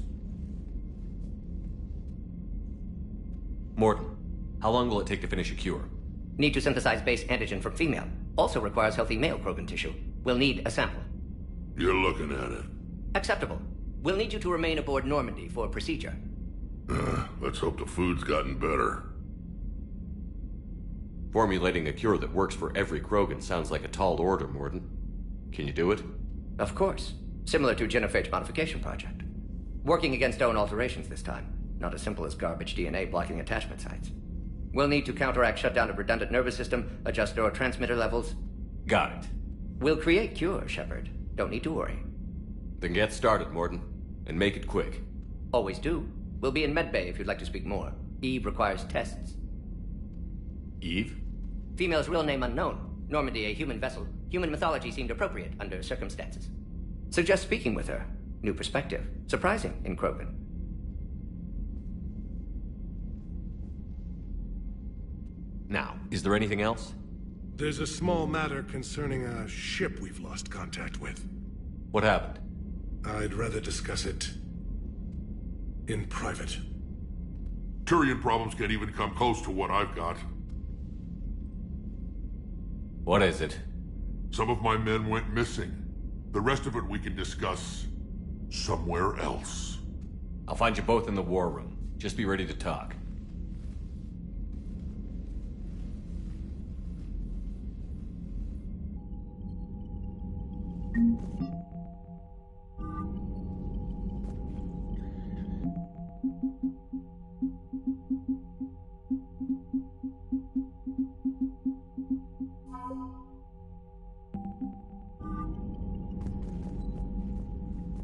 Mordin, how long will it take to finish a cure? Need to synthesize base antigen from female. Also requires healthy male Krogan tissue. We'll need a sample. You're looking at it. Acceptable. We'll need you to remain aboard Normandy for procedure. Let's hope the food's gotten better. Formulating a cure that works for every Krogan sounds like a tall order, Mordin. Can you do it? Of course. Similar to Genophage Modification Project. Working against own alterations this time. Not as simple as garbage DNA blocking attachment sites. We'll need to counteract shutdown of redundant nervous system, adjust neurotransmitter levels. Got it. We'll create cure, Shepard. Don't need to worry. Then get started, Mordin. And make it quick. Always do. We'll be in medbay if you'd like to speak more. Eve requires tests. Eve? Female's real name unknown. Normandy, a human vessel. Human mythology seemed appropriate under circumstances. Suggest speaking with her. New perspective. Surprising in Krogan. Now, is there anything else? There's a small matter concerning a ship we've lost contact with. What happened? I'd rather discuss it in private. Turian problems can't even come close to what I've got. What is it? Some of my men went missing. The rest of it we can discuss somewhere else. I'll find you both in the war room. Just be ready to talk.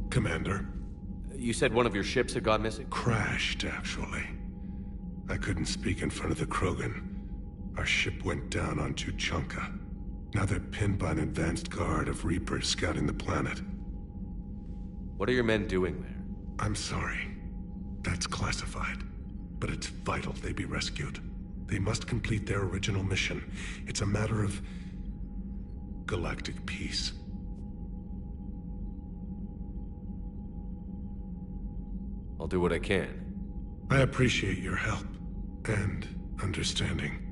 Commander. You said one of your ships had gone missing? Crashed, actually. I couldn't speak in front of the Krogan. Our ship went down on Tuchanka. Now they're pinned by an advanced guard of Reapers scouting the planet. What are your men doing there? I'm sorry. That's classified. But it's vital they be rescued. They must complete their original mission. It's a matter of galactic peace. I'll do what I can. I appreciate your help and understanding.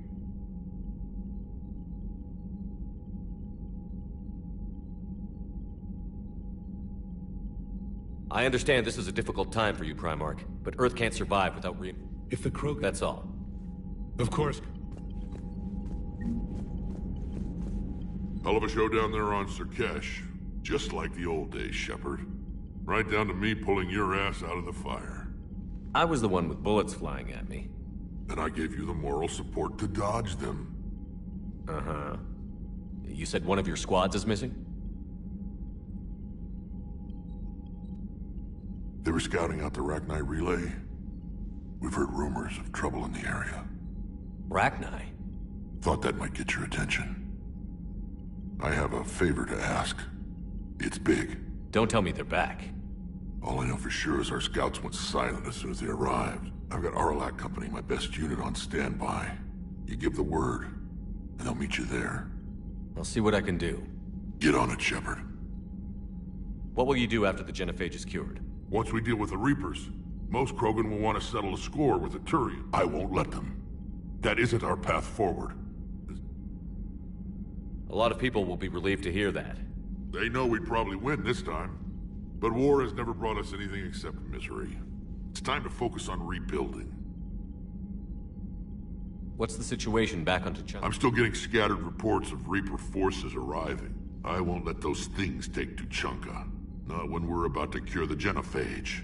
I understand this is a difficult time for you, Primarch, but Earth can't survive without If the Krogan... That's all. Of course. Hell of a show down there on Surkesh. Just like the old days, Shepard. Right down to me pulling your ass out of the fire. I was the one with bullets flying at me. And I gave you the moral support to dodge them. Uh-huh. You said one of your squads is missing? They were scouting out the Rachni relay. We've heard rumors of trouble in the area. Rachni? Thought that might get your attention. I have a favor to ask. It's big. Don't tell me they're back. All I know for sure is our scouts went silent as soon as they arrived. I've got Aralak Company, my best unit, on standby. You give the word, and they'll meet you there. I'll see what I can do. Get on it, Shepard. What will you do after the Genophage is cured? Once we deal with the Reapers, most Krogan will want to settle a score with the Turian. I won't let them. That isn't our path forward. A lot of people will be relieved to hear that. They know we'd probably win this time. But war has never brought us anything except misery. It's time to focus on rebuilding. What's the situation back on Tuchanka? I'm still getting scattered reports of Reaper forces arriving. I won't let those things take Tuchanka. Not when we're about to cure the Genophage.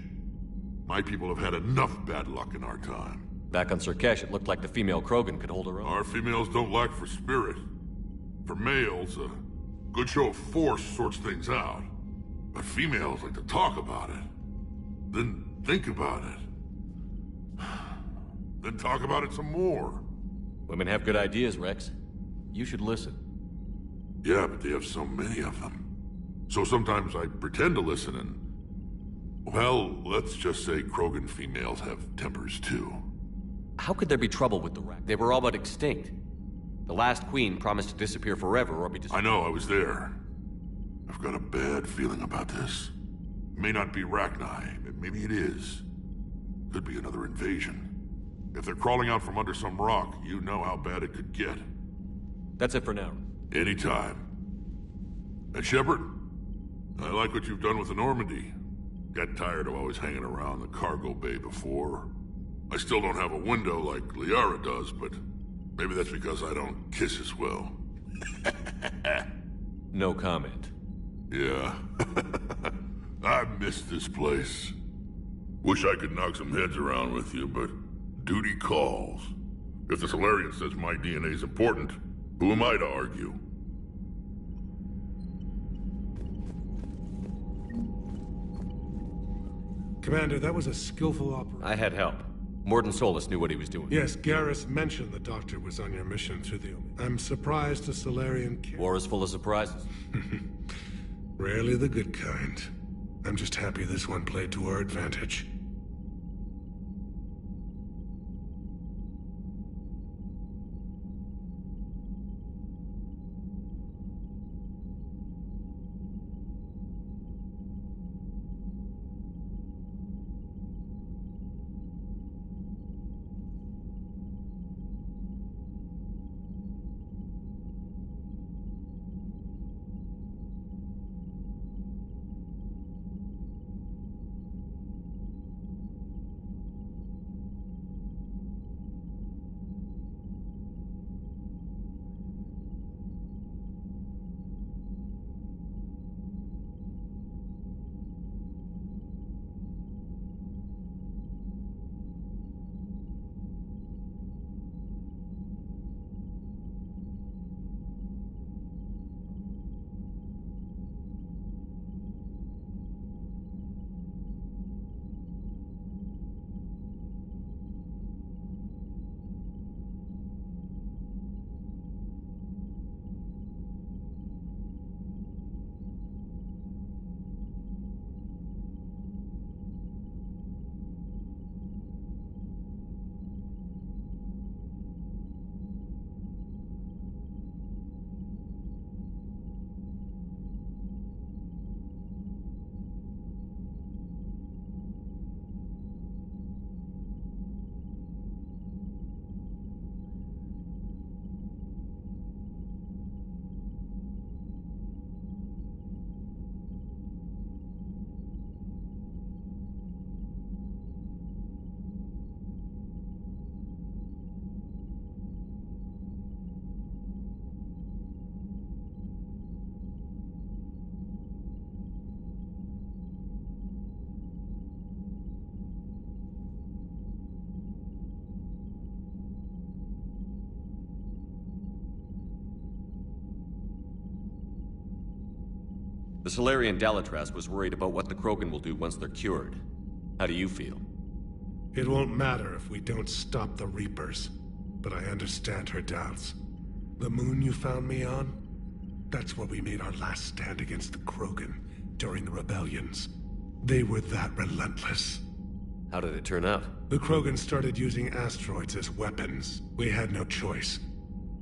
My people have had enough bad luck in our time. Back on Surkesh, it looked like the female Krogan could hold her own. Our females don't lack for spirit. For males, a good show of force sorts things out. But females like to talk about it. Then think about it. Then talk about it some more. Women have good ideas, Rex. You should listen. Yeah, but they have so many of them. So sometimes I pretend to listen and... Well, let's just say Krogan females have tempers too. How could there be trouble with the Rachni? They were all but extinct. The last queen promised to disappear forever or be destroyed. I know, I was there. I've got a bad feeling about this. It may not be Rachni, but maybe it is. Could be another invasion. If they're crawling out from under some rock, you know how bad it could get. That's it for now. Anytime. And Shepard, I like what you've done with the Normandy. Got tired of always hanging around the cargo bay before. I still don't have a window like Liara does, but maybe that's because I don't kiss as well. No comment. Yeah. I miss this place. Wish I could knock some heads around with you, but duty calls. If the Solarian says my DNA's important, who am I to argue? Commander, that was a skillful operation. I had help. Mordin Solus knew what he was doing. Yes, Garrus mentioned the Doctor was on your mission through the... I'm surprised a Solarian... War is full of surprises. Rarely the good kind. I'm just happy this one played to our advantage. The Salarian Dalitras was worried about what the Krogan will do once they're cured. How do you feel? It won't matter if we don't stop the Reapers, but I understand her doubts. The moon you found me on? That's where we made our last stand against the Krogan during the rebellions. They were that relentless. How did it turn out? The Krogan started using asteroids as weapons. We had no choice.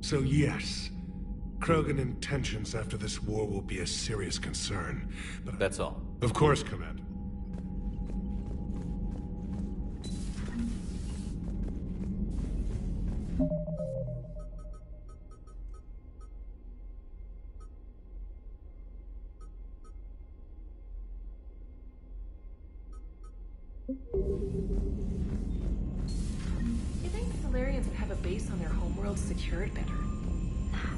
So yes, Krogan intentions after this war will be a serious concern. But that's all. Of course, Commander. You think the Salarians would have a base on their homeworld secured better?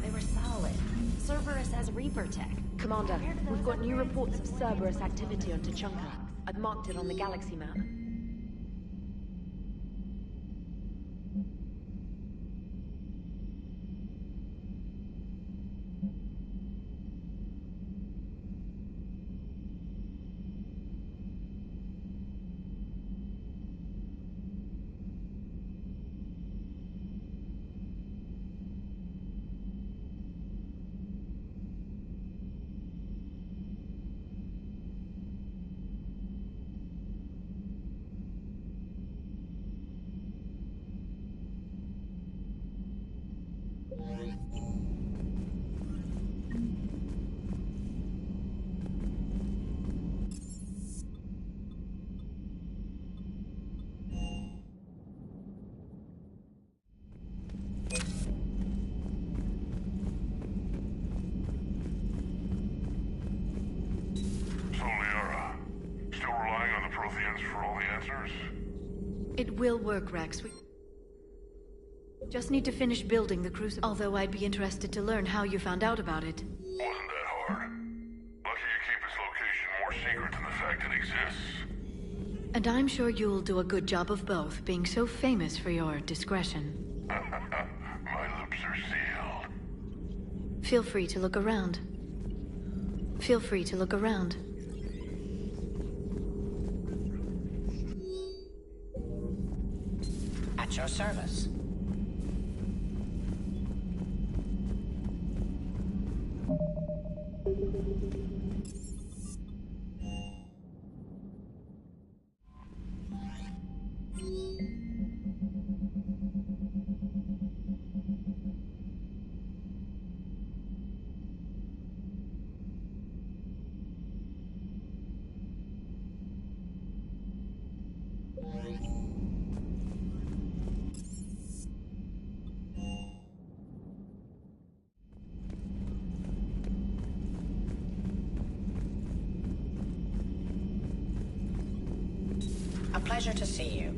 They were solid. Cerberus has Reaper tech. Commander, we've got new reports of Cerberus activity on Tuchanka. I've marked it on the galaxy map. It will work, Rex. We just need to finish building the Crucible. Although I'd be interested to learn how you found out about it. Wasn't that hard. Lucky you keep its location more secret than the fact it exists. And I'm sure you'll do a good job of both, being so famous for your discretion. My lips are sealed. Feel free to look around. Feel free to look around. At your service. A pleasure to see you.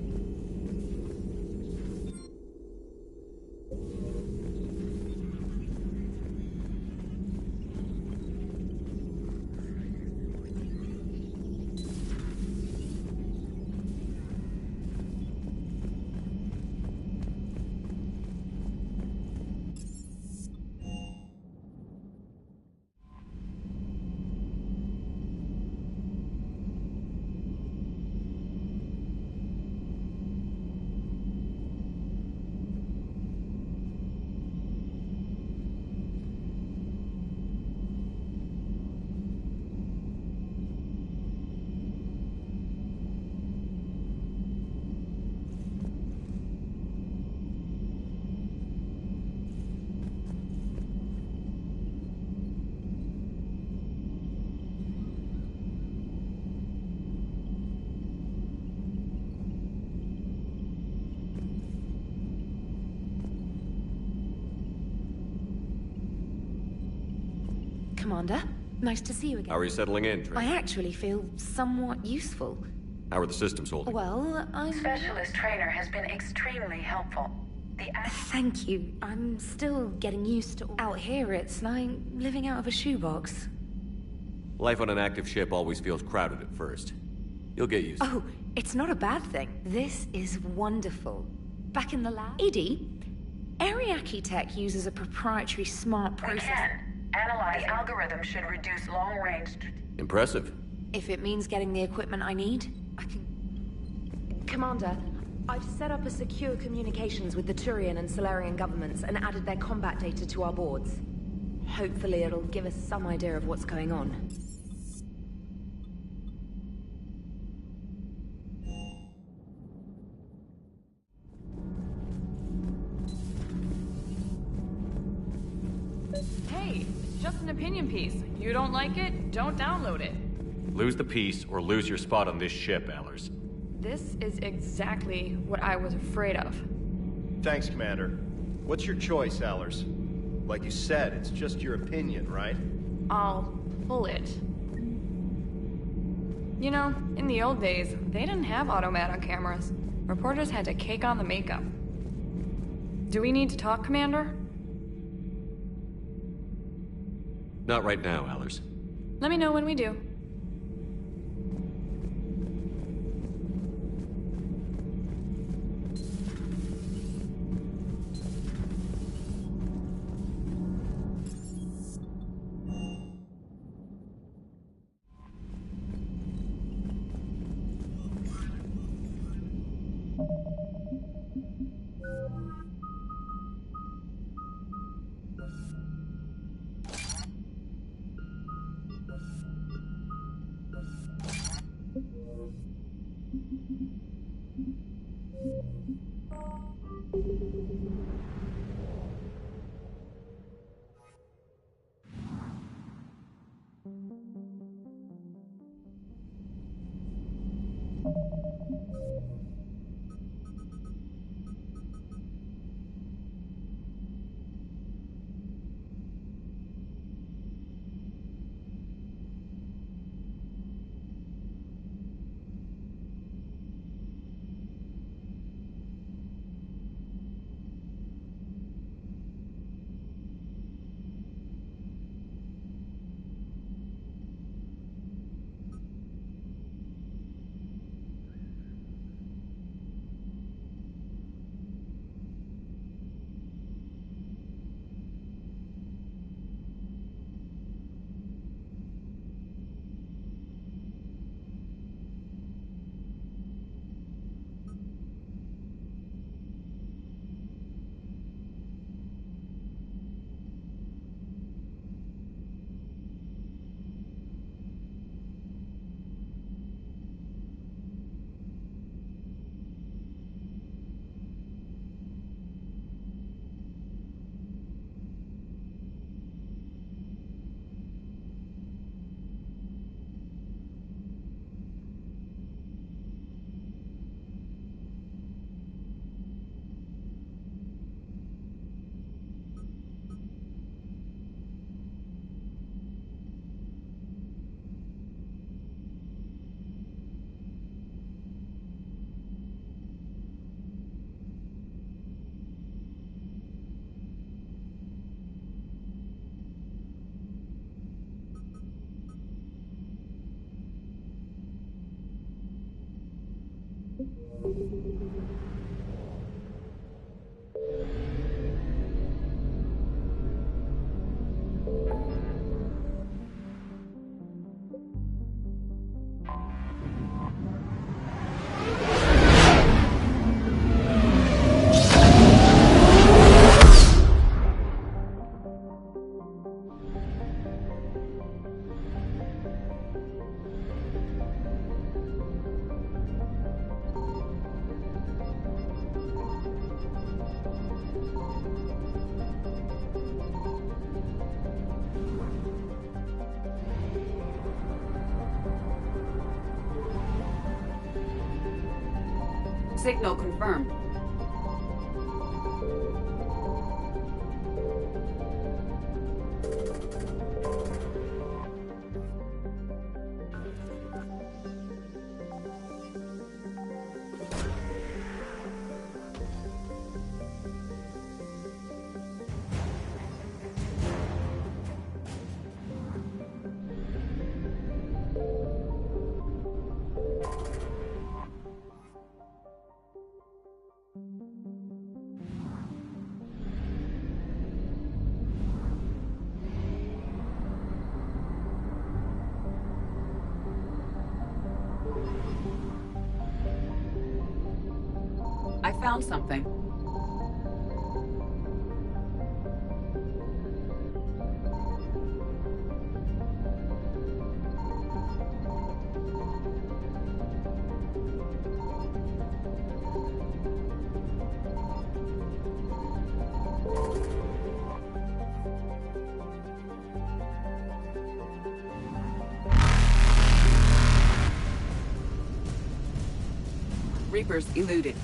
Commander, nice to see you again. How are you settling in, Trey? I actually feel somewhat useful. How are the systems holding? Well, Specialist trainer has been extremely helpful. Thank you. I'm still getting used to... Out here, it's like living out of a shoebox. Life on an active ship always feels crowded at first. You'll get used to it. Oh, it's not a bad thing. This is wonderful. Back in the lab... EDI, Ariake Tech uses a proprietary smart processor. Analyzing. The algorithm should reduce long-range... Impressive. If it means getting the equipment I need, I can... Commander, I've set up a secure communications with the Turian and Solarian governments and added their combat data to our boards. Hopefully it'll give us some idea of what's going on. Hey, it's just an opinion piece. You don't like it? Don't download it. Lose the piece or lose your spot on this ship, Allers. This is exactly what I was afraid of. Thanks, Commander. What's your choice, Allers? Like you said, it's just your opinion, right? I'll pull it. You know, in the old days, they didn't have automatic cameras. Reporters had to cake on the makeup. Do we need to talk, Commander? Not right now, Allers. Let me know when we do. Signal confirmed. found something. Reapers eluded.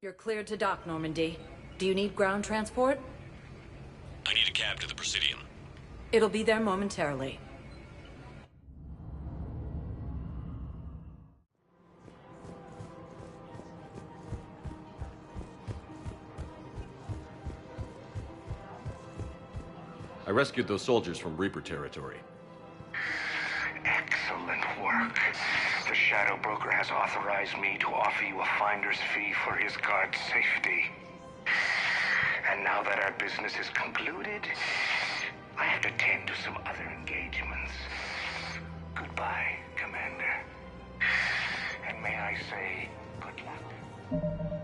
You're cleared to dock, Normandy. Do you need ground transport? I need a cab to the Presidium. It'll be there momentarily. I rescued those soldiers from Reaper territory. Excellent work. The Shadow Broker has authorized me to offer you a finder's fee for his guard's safety. And now that our business is concluded, I have to tend to some other engagements. Goodbye, Commander. And may I say, good luck.